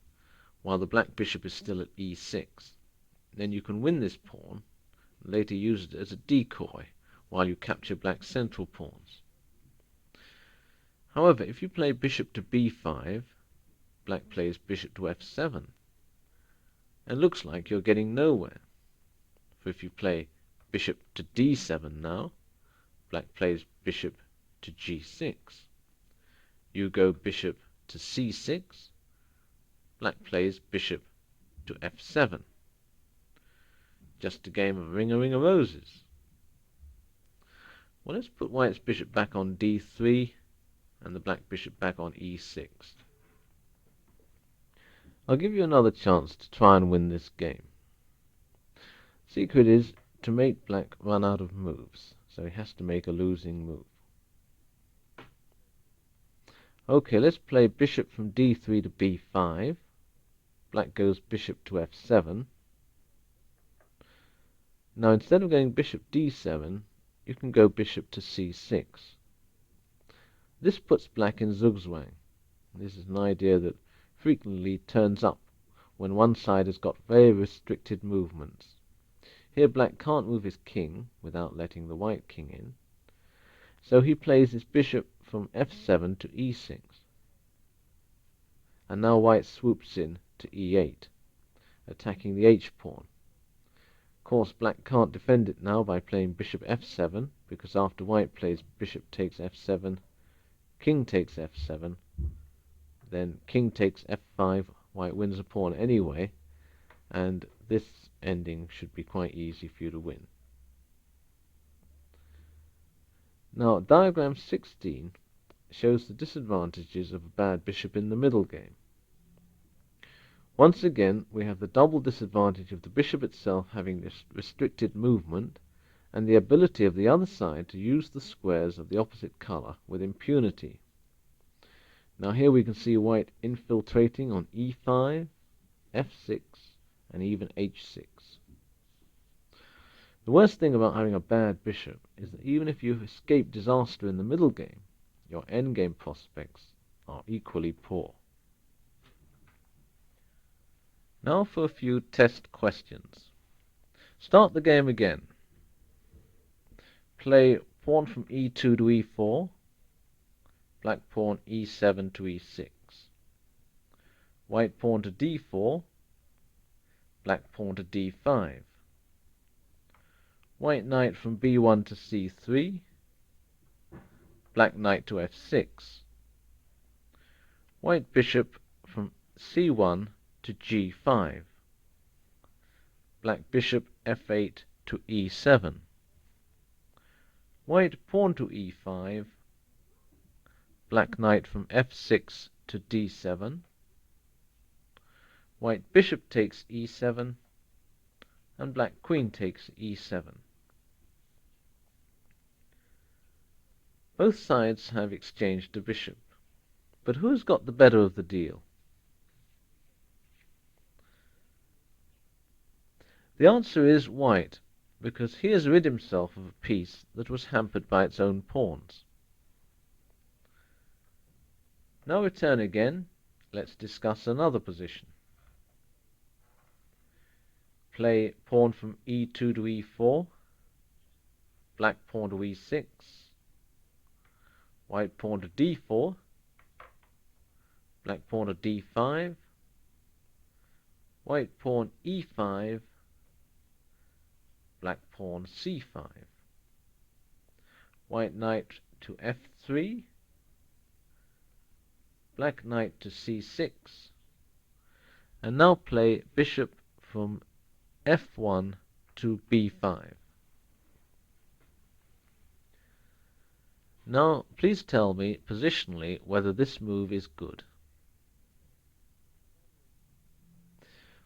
while the black bishop is still at e6, then you can win this pawn, and later use it as a decoy, while you capture black's central pawns. However, if you play bishop to b5, black plays bishop to f7, and looks like you're getting nowhere. For if you play bishop to d7 now, black plays bishop to g6. You go bishop to c6, black plays bishop to f7. Just a game of ring-a-roses. Well, let's put white's bishop back on d3 and the black bishop back on e6. I'll give you another chance to try and win this game. Secret is to make black run out of moves, so he has to make a losing move. Okay, let's play bishop from d3 to b5. Black goes bishop to f7. Now instead of going bishop d7, you can go bishop to c6. This puts black in zugzwang. This is an idea that frequently turns up when one side has got very restricted movements. Here black can't move his king without letting the white king in, so he plays his bishop from f7 to e6. And now white swoops in to e8, attacking the h-pawn. Of course, black can't defend it now by playing bishop f7, because after white plays bishop takes f7, king takes f7, then king takes f5, white wins a pawn anyway, and this ending should be quite easy for you to win. Now, diagram 16 shows the disadvantages of a bad bishop in the middle game. Once again, we have the double disadvantage of the bishop itself having this restricted movement, and the ability of the other side to use the squares of the opposite color with impunity. Now here we can see white infiltrating on e5, f6, and even h6. The worst thing about having a bad bishop is that even if you escape disaster in the middle game, your endgame prospects are equally poor. Now for a few test questions. Start the game again. Play pawn from e2 to e4, black pawn e7 to e6, white pawn to d4, black pawn to d5, white knight from b1 to c3, black knight to f6, white bishop from c1 to g5, black bishop f8 to e7, white pawn to e5, black knight from f6 to d7, white bishop takes e7, and black queen takes e7. Both sides have exchanged a bishop, but who has got the better of the deal? The answer is white, because he has rid himself of a piece that was hampered by its own pawns. Now return again. Let's discuss another position. Play pawn from e2 to e4, black pawn to e6, white pawn to d4, black pawn to d5, white pawn e5, black pawn c5, white knight to f3, black knight to c6, and now play bishop from f1 to b5. Now, please tell me positionally whether this move is good.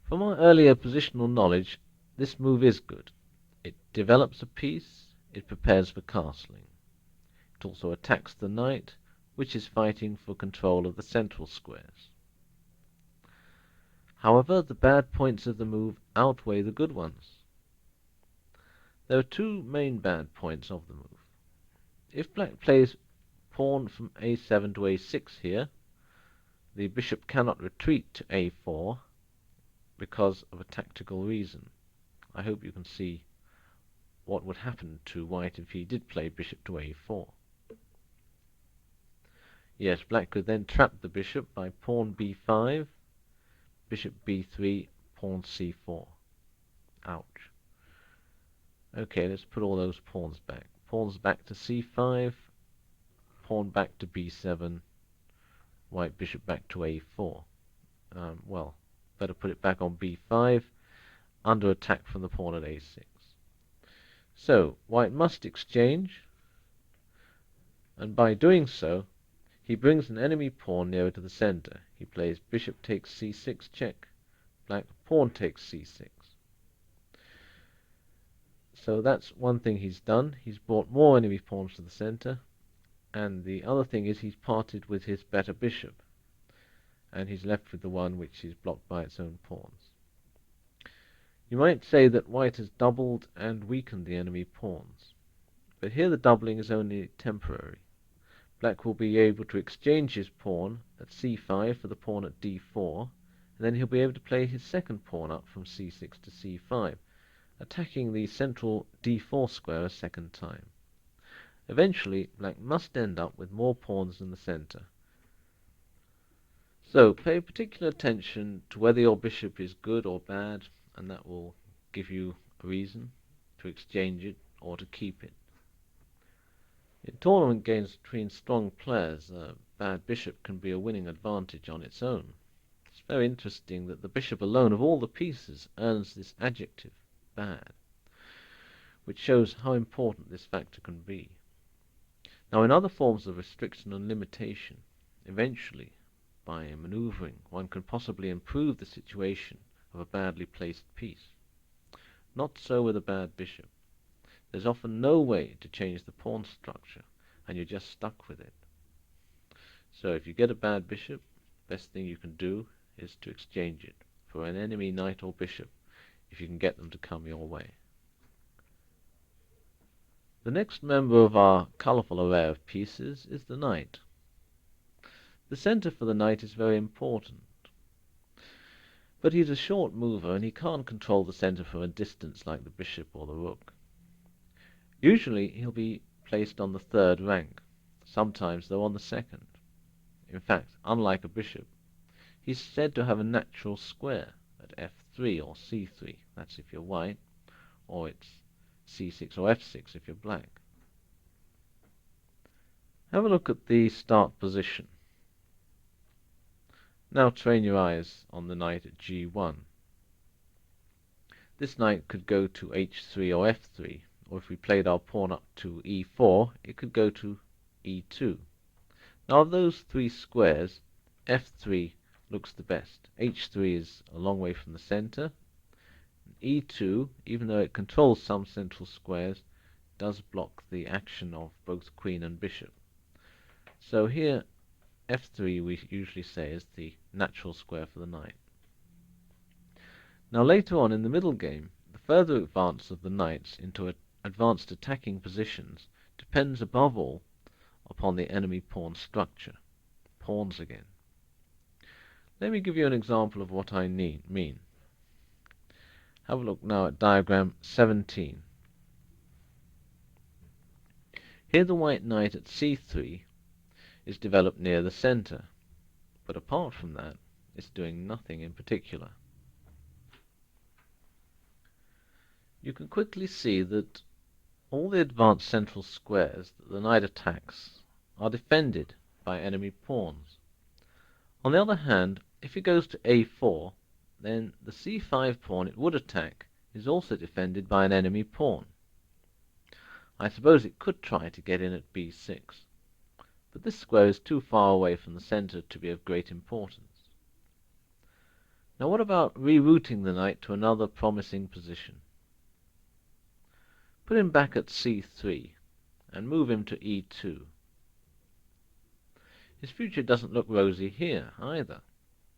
From our earlier positional knowledge, this move is good. It develops a piece, it prepares for castling. It also attacks the knight, which is fighting for control of the central squares. However, the bad points of the move outweigh the good ones. There are two main bad points of the move. If black plays pawn from a7 to a6 here, the bishop cannot retreat to a4 because of a tactical reason. I hope you can see what would happen to white if he did play bishop to a4. Yes, black could then trap the bishop by pawn b5, bishop b3, pawn c4. Ouch. Okay, let's put all those pawns back. Pawns back to c5, pawn back to b7, white bishop back to a4. Well, better put it back on b5, under attack from the pawn at a6. So, white must exchange, and by doing so, he brings an enemy pawn nearer to the center. He plays bishop takes c6 check, black pawn takes c6. So that's one thing he's done. He's brought more enemy pawns to the center, and the other thing is he's parted with his better bishop, and he's left with the one which is blocked by its own pawns. You might say that white has doubled and weakened the enemy pawns, but here the doubling is only temporary. Black will be able to exchange his pawn at c5 for the pawn at d4, and then he'll be able to play his second pawn up from c6 to c5, attacking the central d4 square a second time. Eventually, black must end up with more pawns in the center. So, pay particular attention to whether your bishop is good or bad, and that will give you a reason to exchange it or to keep it. In tournament games between strong players, a bad bishop can be a winning advantage on its own. It's very interesting that the bishop alone of all the pieces earns this adjective, bad, which shows how important this factor can be. Now, in other forms of restriction and limitation, eventually, by maneuvering, one can possibly improve the situation of a badly placed piece. Not so with a bad bishop. There's often no way to change the pawn structure, and you're just stuck with it. So if you get a bad bishop, best thing you can do is to exchange it for an enemy knight or bishop, if you can get them to come your way. The next member of our colourful array of pieces is the knight. The centre for the knight is very important, but he's a short mover and he can't control the centre from a distance like the bishop or the rook. Usually he'll be placed on the third rank, sometimes though on the second. In fact, unlike a bishop, he's said to have a natural square at f3 or c3, that's if you're white, or it's c6 or f6 if you're black. Have a look at the start position. Now train your eyes on the knight at g1. This knight could go to h3 or f3, or if we played our pawn up to e4, it could go to e2. Now of those three squares, f3 looks the best. h3 is a long way from the center. e2, even though it controls some central squares, does block the action of both queen and bishop. So here, f3 we usually say is the natural square for the knight. Now later on in the middle game, the further advance of the knights into advanced attacking positions depends above all upon the enemy pawn structure. Pawns again. Let me give you an example of what I mean. Have a look now at diagram 17. Here the white knight at c3 is developed near the center, but apart from that, it's doing nothing in particular. you can quickly see that all the advanced central squares that the knight attacks are defended by enemy pawns. On the other hand, if he goes to a4, then the c5 pawn it would attack is also defended by an enemy pawn. I suppose it could try to get in at b6, but this square is too far away from the center to be of great importance. Now what about rerouting the knight to another promising position? Put him back at c3 and move him to e2. His future doesn't look rosy here either.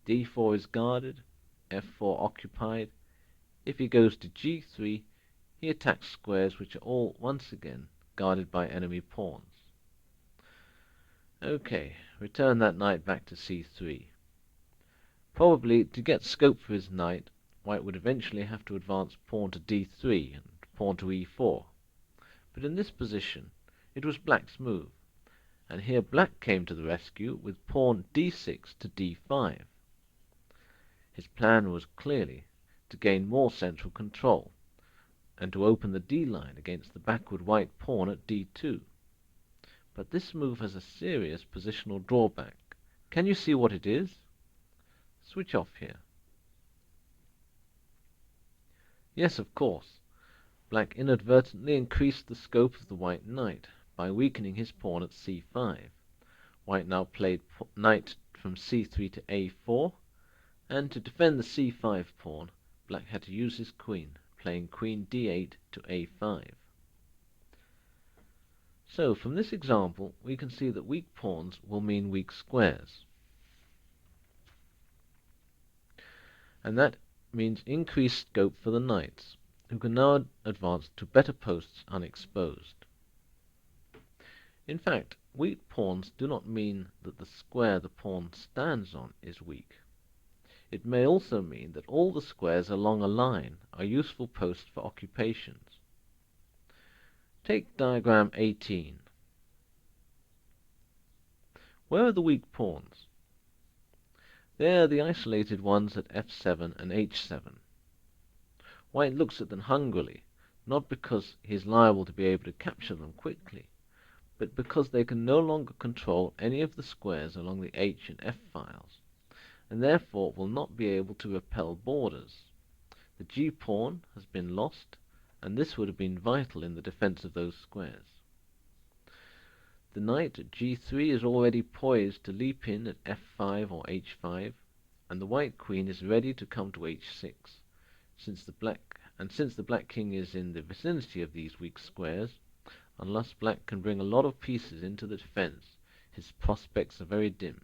d4 is guarded, f4 occupied. If he goes to g3, he attacks squares which are all once again guarded by enemy pawns. Okay, return that knight back to c3. Probably, to get scope for his knight, white would eventually have to advance pawn to d3 and pawn to e4. But in this position, it was black's move, and here black came to the rescue with pawn d6 to d5. His plan was clearly to gain more central control, and to open the d-line against the backward white pawn at d2. But this move has a serious positional drawback. Can you see what it is? Switch off here. Yes, of course. Black inadvertently increased the scope of the white knight by weakening his pawn at c5. White now played knight from c3 to a4, and to defend the c5 pawn, black had to use his queen, playing queen d8 to a5. So, from this example, we can see that weak pawns will mean weak squares. And that means increased scope for the knights, who can now advance to better posts unexposed. In fact, weak pawns do not mean that the square the pawn stands on is weak. It may also mean that all the squares along a line are useful posts for occupations. Take diagram 18. Where are the weak pawns? They are the isolated ones at f7 and h7. White looks at them hungrily, not because he is liable to be able to capture them quickly, but because they can no longer control any of the squares along the h and f files, and therefore will not be able to repel borders. The g-pawn has been lost, and this would have been vital in the defense of those squares. The knight at g3 is already poised to leap in at f5 or h5, and the white queen is ready to come to h6. Since the black king is in the vicinity of these weak squares, unless black can bring a lot of pieces into the defense, his prospects are very dim.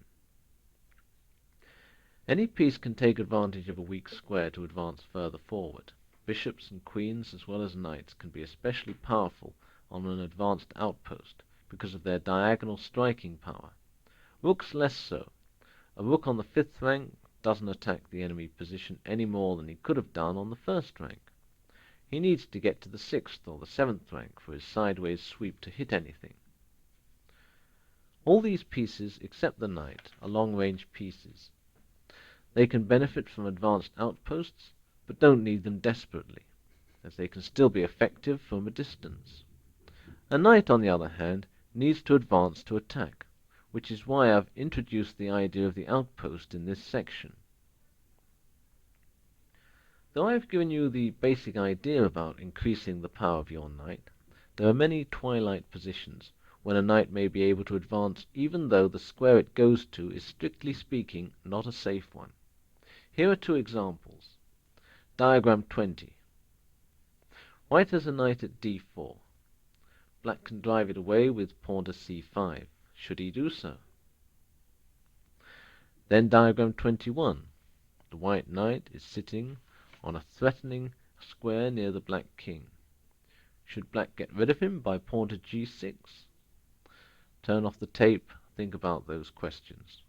Any piece can take advantage of a weak square to advance further forward. Bishops and queens as well as knights can be especially powerful on an advanced outpost because of their diagonal striking power. Rooks less so. A rook on the 5th rank doesn't attack the enemy position any more than he could have done on the 1st rank. He needs to get to the 6th or the 7th rank for his sideways sweep to hit anything. All these pieces, except the knight, are long-range pieces. They can benefit from advanced outposts, but don't need them desperately, as they can still be effective from a distance. A knight, on the other hand, needs to advance to attack, which is why I've introduced the idea of the outpost in this section. Though I've given you the basic idea about increasing the power of your knight, there are many twilight positions when a knight may be able to advance even though the square it goes to is strictly speaking not a safe one. Here are two examples. Diagram 20. White has a knight at d4. Black can drive it away with pawn to c5. Should he do so? Then diagram 21. The white knight is sitting on a threatening square near the black king. Should black get rid of him by pawn to g6? Turn off the tape, think about those questions.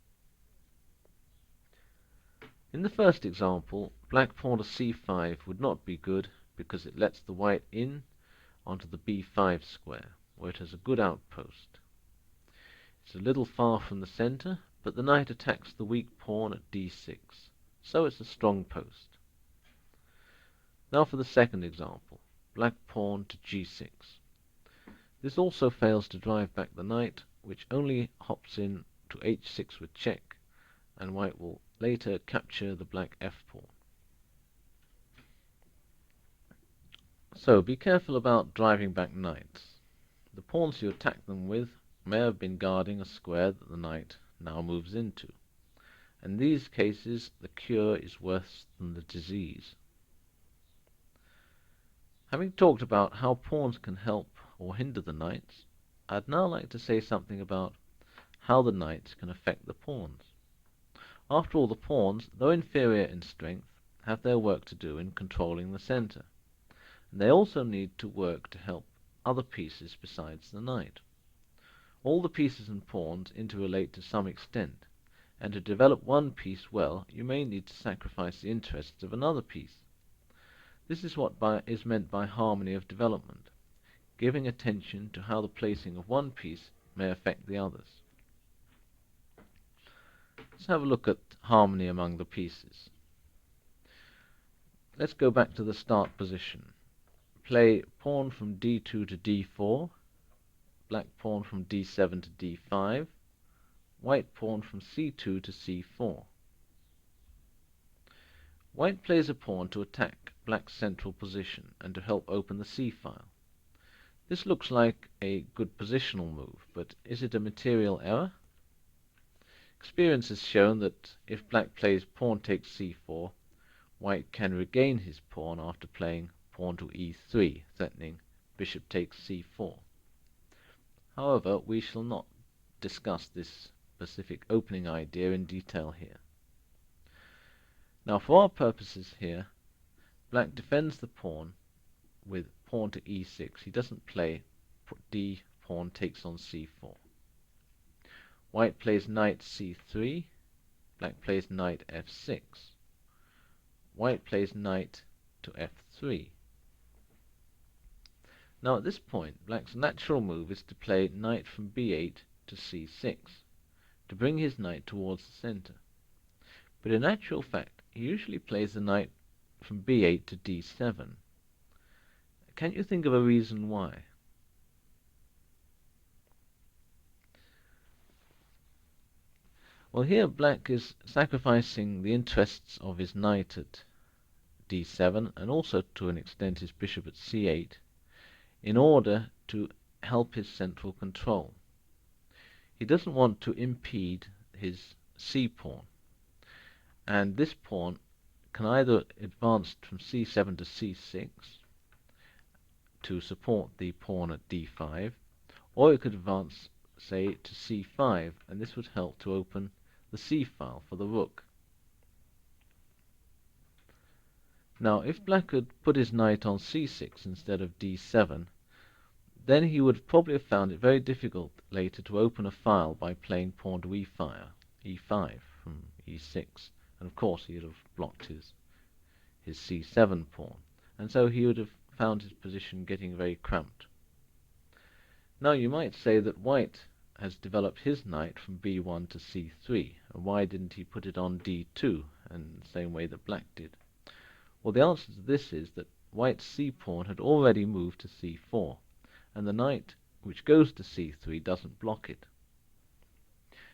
In the first example, black pawn to c5 would not be good because it lets the white in onto the b5 square, where it has a good outpost. It's a little far from the center, but the knight attacks the weak pawn at d6, so it's a strong post. Now for the second example. black pawn to g6. This also fails to drive back the knight, which only hops in to h6 with check, and white will later capture the black f-pawn. So be careful about driving back knights. The pawns you attack them with may have been guarding a square that the knight now moves into. In these cases, the cure is worse than the disease. Having talked about how pawns can help or hinder the knights, I'd now like to say something about how the knights can affect the pawns. After all, the pawns, though inferior in strength, have their work to do in controlling the centre, and they also need to work to help other pieces besides the knight. All the pieces and pawns interrelate to some extent, and to develop one piece well, you may need to sacrifice the interests of another piece. This is what is meant by harmony of development, giving attention to how the placing of one piece may affect the others. Let's have a look at harmony among the pieces. Let's go back to the start position. Play pawn from d2 to d4, black pawn from d7 to d5, white pawn from c2 to c4. White plays a pawn to attack black's central position and to help open the c-file. This looks like a good positional move, but is it a material error? Experience has shown that if black plays pawn takes c4, white can regain his pawn after playing pawn to e3, threatening bishop takes c4. However, we shall not discuss this specific opening idea in detail here. Now, for our purposes here, black defends the pawn with pawn to e6. He doesn't play d pawn takes on c4. White plays knight c3, black plays knight f6. White plays knight to f3. Now at this point, black's natural move is to play knight from b8 to c6, to bring his knight towards the center. But in actual fact, he usually plays the knight from b8 to d7. Can you think of a reason why? Well, here black is sacrificing the interests of his knight at d7 and also to an extent his bishop at c8 in order to help his central control. He doesn't want to impede his c-pawn, and this pawn can either advance from c7 to c6 to support the pawn at d5, or it could advance, say, to c5, and this would help to open the c-file for the rook. Now, if black had put his knight on c6 instead of d7, then he would probably have found it very difficult later to open a file by playing pawn to e5 from e6, and of course he would have blocked his c7 pawn, and so he would have found his position getting very cramped. Now you might say that white has developed his knight from b1 to c3, and why didn't he put it on d2 in the same way that black did? Well, the answer to this is that white's c-pawn had already moved to c4, and the knight which goes to c3 doesn't block it.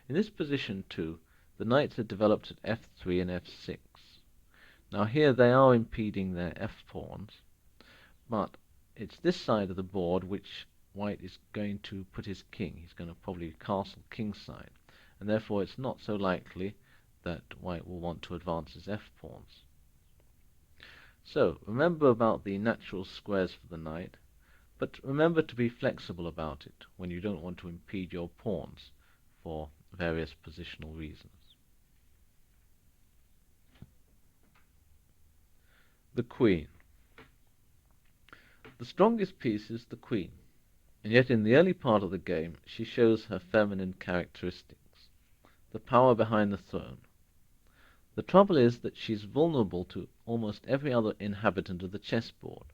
In this position too, the knights had developed at f3 and f6. Now here they are impeding their f-pawns, but it's this side of the board which white is going to put his king. He's going to probably castle kingside, and therefore it's not so likely that white will want to advance his f-pawns. So remember about the natural squares for the knight, but remember to be flexible about it when you don't want to impede your pawns for various positional reasons. The queen. The strongest piece is the queen, and yet in the early part of the game she shows her feminine characteristics, the power behind the throne. The trouble is that she's vulnerable to almost every other inhabitant of the chessboard,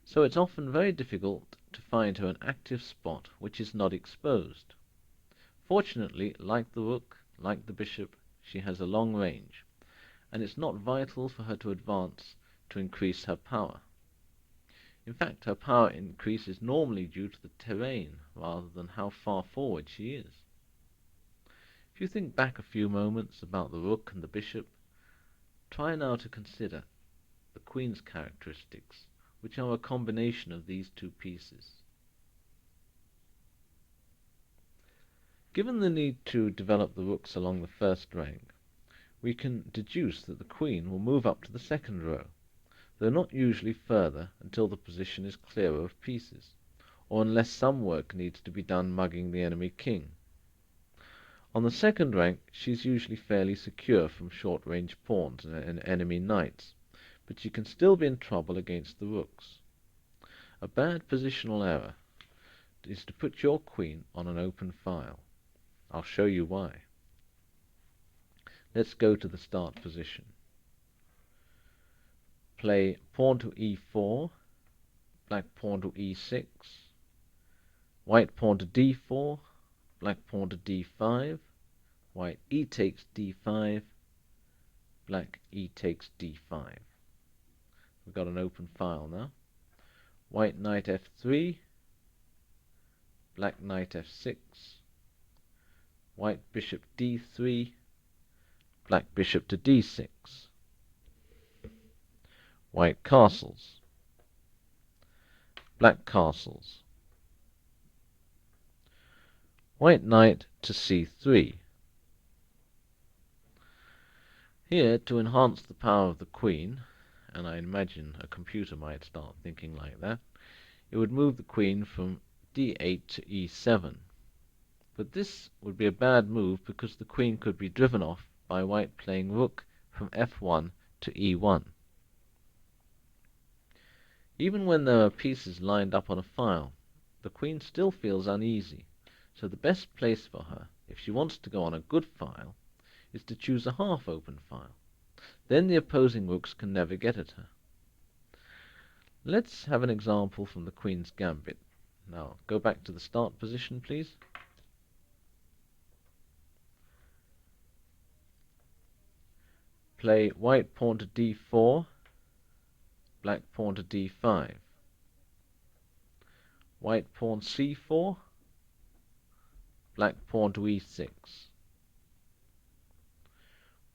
so it's often very difficult to find her an active spot which is not exposed. Fortunately, like the rook, like the bishop, she has a long range, and it's not vital for her to advance to increase her power. In fact, her power increase is normally due to the terrain rather than how far forward she is. If you think back a few moments about the rook and the bishop, try now to consider the queen's characteristics, which are a combination of these two pieces. Given the need to develop the rooks along the first rank, we can deduce that the queen will move up to the second row, though not usually further until the position is clearer of pieces, or unless some work needs to be done mugging the enemy king. On the second rank she is usually fairly secure from short-range pawns and enemy knights, but she can still be in trouble against the rooks. A bad positional error is to put your queen on an open file. I'll show you why. Let's go to the start position. Play pawn to e4, black pawn to e6, white pawn to d4, black pawn to d5, white e takes d5, black e takes d5. We've got an open file now. White knight f3, black knight f6, white bishop d3, black bishop to d6, white castles, black castles, white knight to c3. Here, to enhance the power of the queen, and I imagine a computer might start thinking like that, it would move the queen from d8 to e7. But this would be a bad move because the queen could be driven off by white playing rook from f1 to e1. Even when there are pieces lined up on a file, the queen still feels uneasy, so the best place for her, if she wants to go on a good file, is to choose a half-open file. Then the opposing rooks can never get at her. Let's have an example from the Queen's Gambit. Now, go back to the start position, please. Play white pawn to d4, black pawn to d5. White pawn c4, black pawn to e6.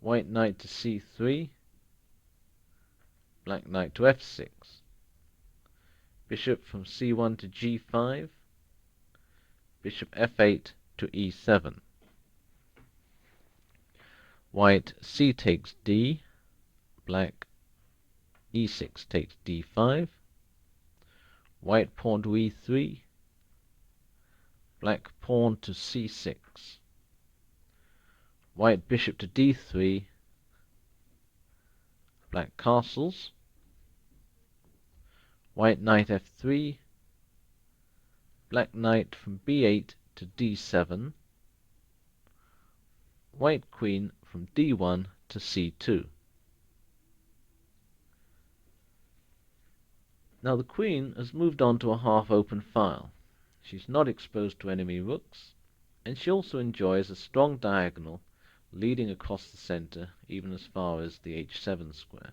White knight to c3, black knight to f6. Bishop from c1 to g5, bishop f8 to e7. White c takes d, black e6 takes d5, white pawn to e3, black pawn to c6, white bishop to d3, black castles, white knight f3, black knight from b8 to d7, white queen from d1 to c2. Now the queen has moved on to a half-open file. She's not exposed to enemy rooks, and she also enjoys a strong diagonal leading across the center even as far as the h7 square.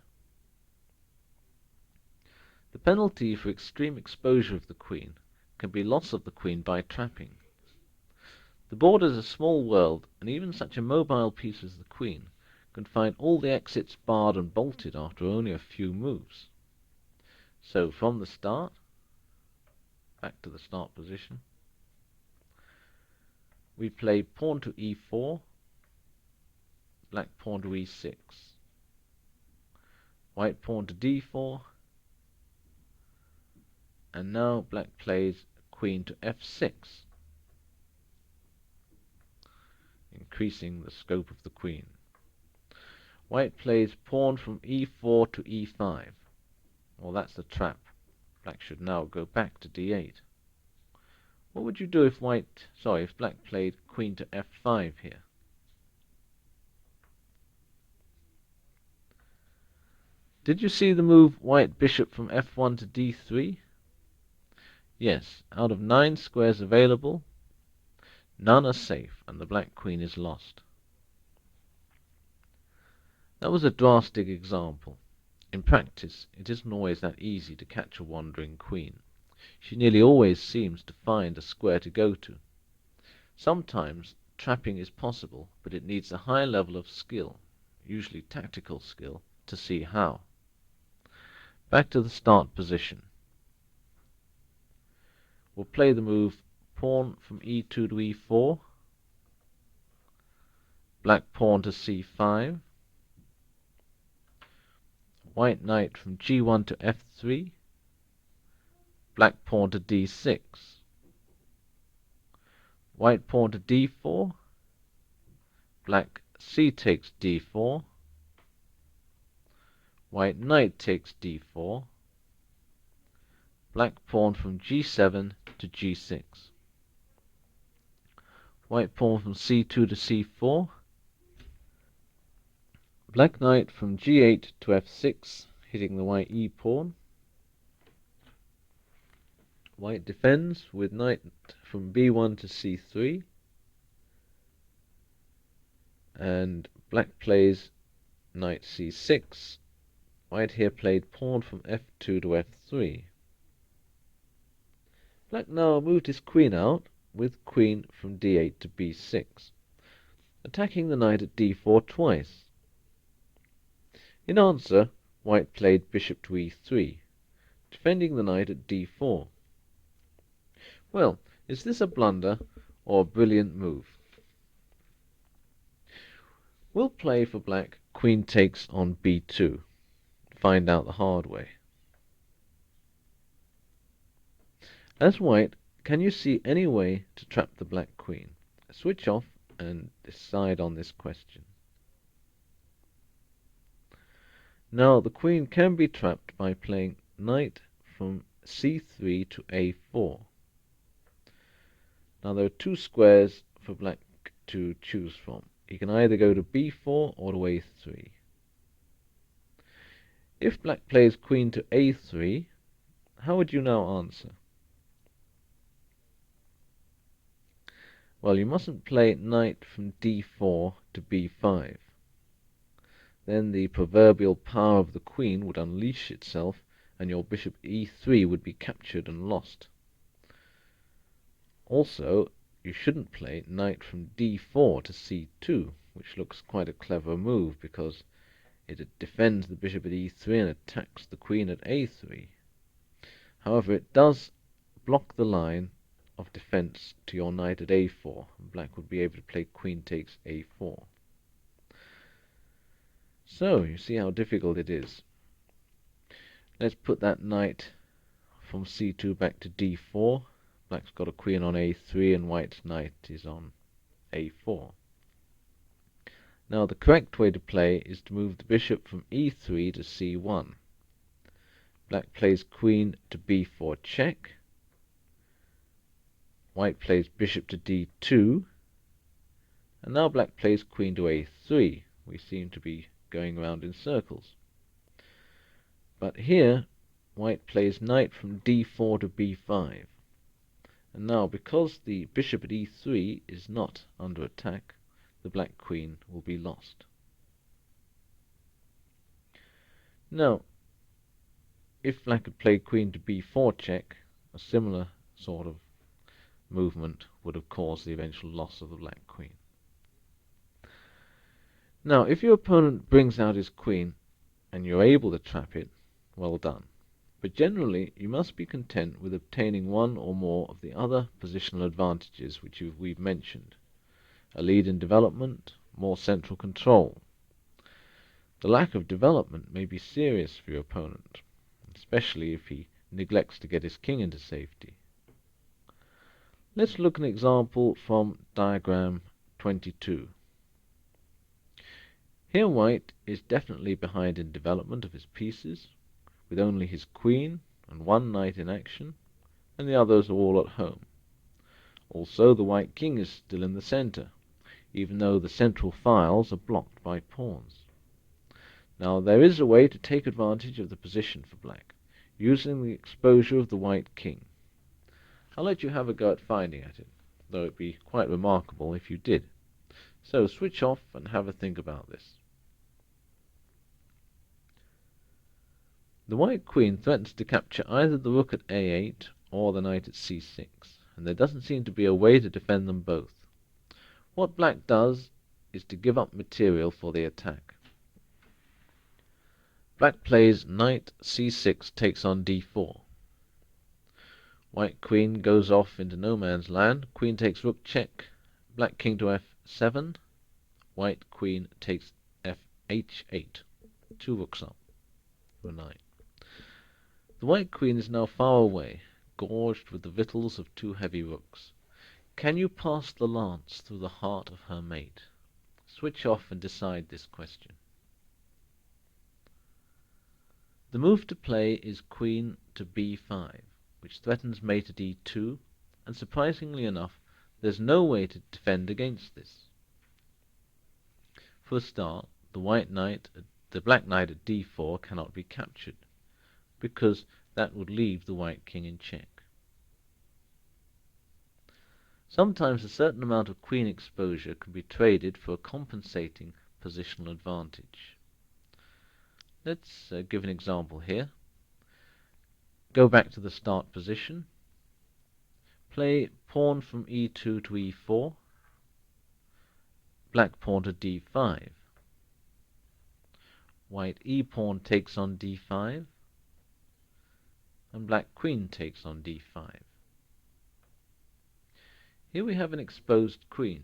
The penalty for extreme exposure of the queen can be loss of the queen by trapping. The board is a small world, and even such a mobile piece as the queen can find all the exits barred and bolted after only a few moves. So from the start, back to the start position, we play pawn to e4, black pawn to e6, white pawn to d4, and now black plays queen to f6, increasing the scope of the queen. White plays pawn from e4 to e5. Well, that's the trap. Black should now go back to d8. What would you do if if black played queen to f5 here? Did you see the move white bishop from f1 to d3? Yes, out of 9 squares available, none are safe, and the black queen is lost. That was a drastic example. In practice, it isn't always that easy to catch a wandering queen. She nearly always seems to find a square to go to. Sometimes trapping is possible, but it needs a high level of skill, usually tactical skill, to see how. Back to the start position. We'll play the move pawn from e2 to e4, black pawn to c5, white knight from g1 to f3, black pawn to d6, white pawn to d4, black c takes d4, white knight takes d4, black pawn from g7 to g6, white pawn from c2 to c4, black knight from g8 to f6, hitting the white e pawn. White defends with knight from b1 to c3, and black plays knight c6. White here played pawn from f2 to f3. Black now moved his queen out with queen from d8 to b6, attacking the knight at d4 twice. In answer, white played bishop to e3, defending the knight at d4. Well, is this a blunder or a brilliant move? We'll play for black queen takes on b2, find out the hard way. As white, can you see any way to trap the black queen? Switch off and decide on this question. Now, the queen can be trapped by playing knight from c3 to a4. Now, there are two squares for black to choose from. He can either go to b4 or to a3. If black plays queen to a3, how would you now answer? Well, you mustn't play knight from d4 to b5. Then the proverbial power of the queen would unleash itself, and your bishop e3 would be captured and lost. Also, you shouldn't play knight from d4 to c2, which looks quite a clever move because it defends the bishop at e3 and attacks the queen at a3. However, it does block the line of defense to your knight at a4. Black would be able to play queen takes a4. So, you see how difficult it is. Let's put that knight from c2 back to d4. Black's got a queen on a3 and white's knight is on a4. Now, the correct way to play is to move the bishop from e3 to c1. Black plays queen to b4 check. White plays bishop to d2. And now black plays queen to a3. We seem to be going round in circles. But here, white plays knight from d4 to b5. And now, because the bishop at e3 is not under attack, the black queen will be lost. Now, if black had played queen to b4 check, a similar sort of movement would have caused the eventual loss of the black queen. Now, if your opponent brings out his queen and you're able to trap it, well done. But generally, you must be content with obtaining one or more of the other positional advantages which we've mentioned. A lead in development, more central control. The lack of development may be serious for your opponent, especially if he neglects to get his king into safety. Let's look at an example from diagram 22. Here white is definitely behind in development of his pieces, with only his queen and one knight in action, and the others are all at home. Also, the white king is still in the center, even though the central files are blocked by pawns. Now, there is a way to take advantage of the position for black, using the exposure of the white king. I'll let you have a go at finding at it, though it'd be quite remarkable if you did. So switch off and have a think about this. The white queen threatens to capture either the rook at a8 or the knight at c6, and there doesn't seem to be a way to defend them both. What black does is to give up material for the attack. Black plays knight c6 takes on d4. White queen goes off into no man's land. Queen takes rook check. Black king to f7. White queen takes h8. Two rooks up for a knight. The white queen is now far away, gorged with the victuals of two heavy rooks. Can you pass the lance through the heart of her mate? Switch off and decide this question. The move to play is queen to b5, which threatens mate at e2, and surprisingly enough, there's no way to defend against this. For a start, the black knight at d4 cannot be captured, because that would leave the white king in check. Sometimes a certain amount of queen exposure can be traded for a compensating positional advantage. Let's give an example here. Go back to the start position. Play pawn from e2 to e4. Black pawn to d5. White e-pawn takes on d5. And black queen takes on d5. Here we have an exposed queen.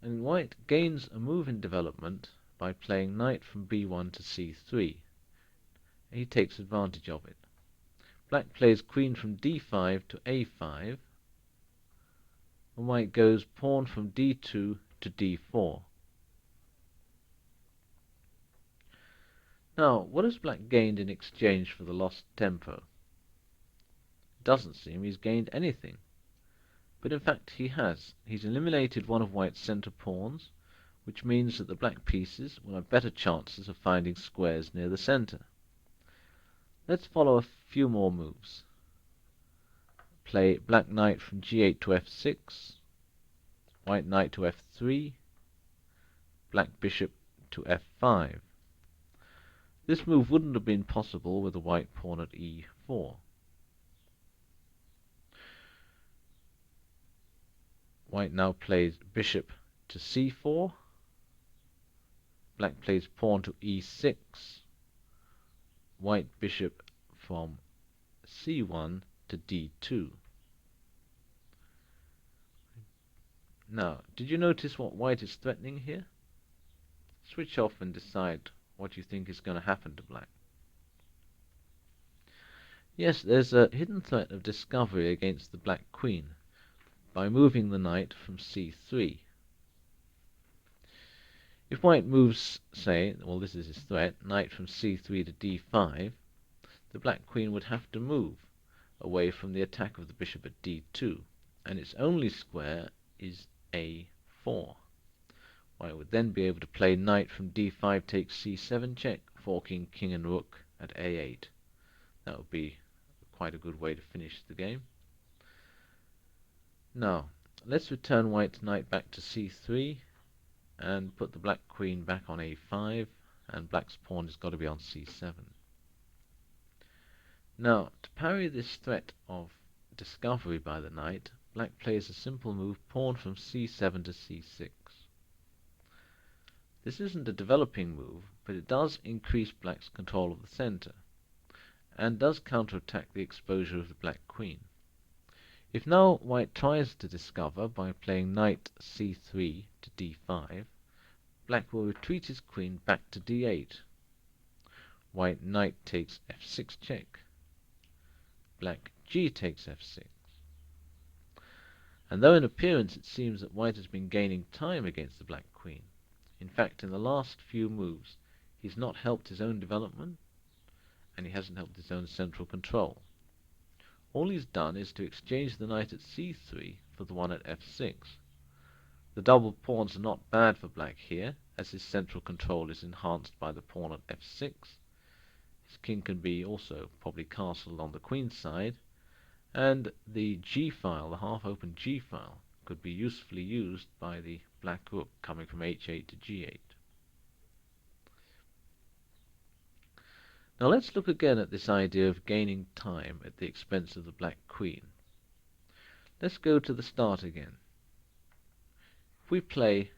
And white gains a move in development by playing knight from b1 to c3. He takes advantage of it. Black plays queen from d5 to a5, and white goes pawn from d2 to d4. Now, what has black gained in exchange for the lost tempo? It doesn't seem he's gained anything. But in fact he has. He's eliminated one of white's centre pawns, which means that the black pieces will have better chances of finding squares near the centre. Let's follow a few more moves. Play black knight from g8 to f6, white knight to f3, black bishop to f5. This move wouldn't have been possible with the white pawn at e4. White now plays bishop to c4, black plays pawn to e6, white bishop from c1 to d2. Now, did you notice what white is threatening here? Switch off and decide what you think is going to happen to black. Yes, there's a hidden threat of discovery against the black queen by moving the knight from c3. If white moves, say, well, this is his threat, knight from c3 to d5, the black queen would have to move away from the attack of the bishop at d2, and its only square is a4. White would then be able to play knight from d5 takes c7 check, forking king and rook at a8. That would be quite a good way to finish the game. Now, let's return white's knight back to c3 and put the black queen back on a5, and black's pawn has got to be on c7. Now, to parry this threat of discovery by the knight, black plays a simple move, pawn from c7 to c6. This isn't a developing move, but it does increase black's control of the center, and does counterattack the exposure of the black queen. If now white tries to discover by playing knight c3 to d5, black will retreat his queen back to d8. White knight takes f6 check. Black g takes f6. And though in appearance it seems that white has been gaining time against the black queen, in fact in the last few moves he's not helped his own development, and he hasn't helped his own central control. All he's done is to exchange the knight at c3 for the one at f6. The double pawns are not bad for black here, as his central control is enhanced by the pawn at f6. His king can be also probably castled on the queen's side, and the g-file, the half-open g-file, could be usefully used by the black rook coming from h8 to g8. Now let's look again at this idea of gaining time at the expense of the black queen. Let's go to the start again. If we play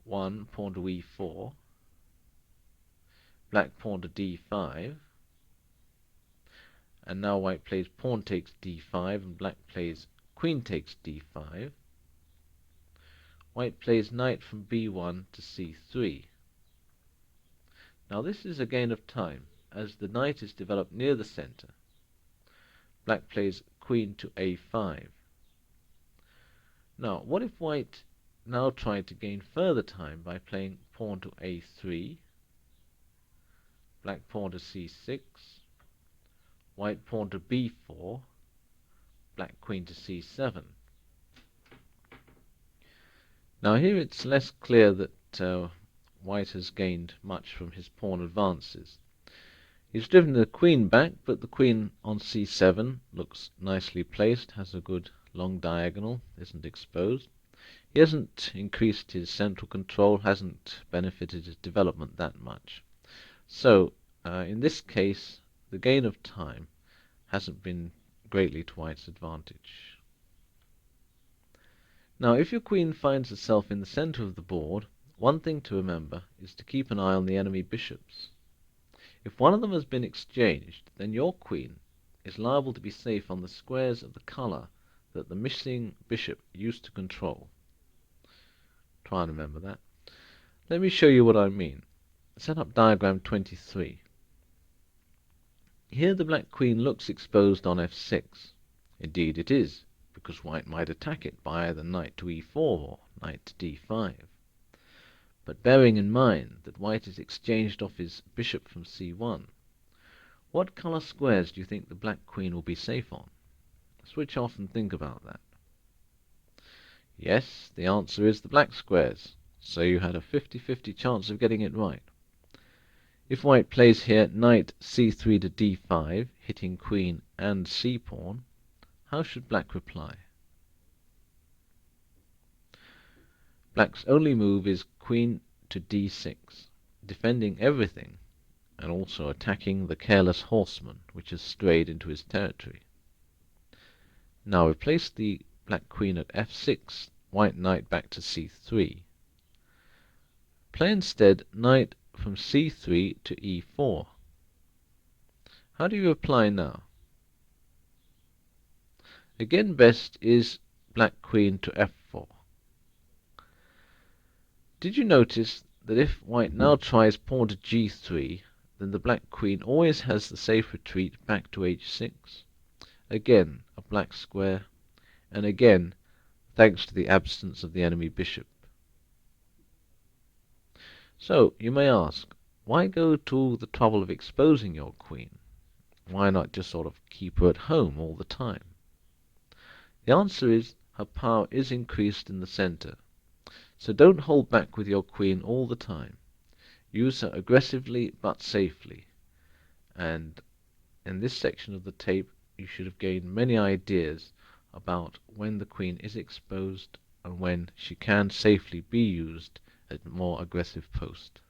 1 pawn to e4, black pawn to d5, and now white plays pawn takes d5 and black plays queen takes d5, white plays knight from b1 to c3. Now this is a gain of time, as the knight is developed near the center. Black plays queen to a5. Now, what if white now tried to gain further time by playing pawn to a3, black pawn to c6, white pawn to b4, black queen to c7. Now here it's less clear that white has gained much from his pawn advances. He's driven the queen back, but the queen on c7 looks nicely placed, has a good long diagonal, isn't exposed. He hasn't increased his central control, hasn't benefited his development that much. So, in this case, the gain of time hasn't been greatly to white's advantage. Now, if your queen finds herself in the center of the board, one thing to remember is to keep an eye on the enemy bishops. If one of them has been exchanged, then your queen is liable to be safe on the squares of the color that the missing bishop used to control. Try and remember that. Let me show you what I mean. Set up diagram 23. Here the black queen looks exposed on f6. Indeed it is, because white might attack it by either knight to e4 or knight to d5. But bearing in mind that white has exchanged off his bishop from c1, what color squares do you think the black queen will be safe on? Switch off and think about that. Yes, the answer is the black squares, so you had a 50-50 chance of getting it right. If white plays here knight c3 to d5, hitting queen and c-pawn, how should black reply? Black's only move is queen to d6, defending everything and also attacking the careless horseman which has strayed into his territory. Now replace the black queen at f6, white knight back to c3. Play instead knight from c3 to e4. How do you reply now? Again, best is black queen to f4. Did you notice that if white now tries pawn to g3, then the black queen always has the safe retreat back to h6? Again, a black square, and again, thanks to the absence of the enemy bishop. So, you may ask, why go to all the trouble of exposing your queen? Why not just sort of keep her at home all the time? The answer is, her power is increased in the center. So don't hold back with your queen all the time. Use her aggressively but safely. And in this section of the tape, you should have gained many ideas about when the queen is exposed and when she can safely be used at more aggressive post.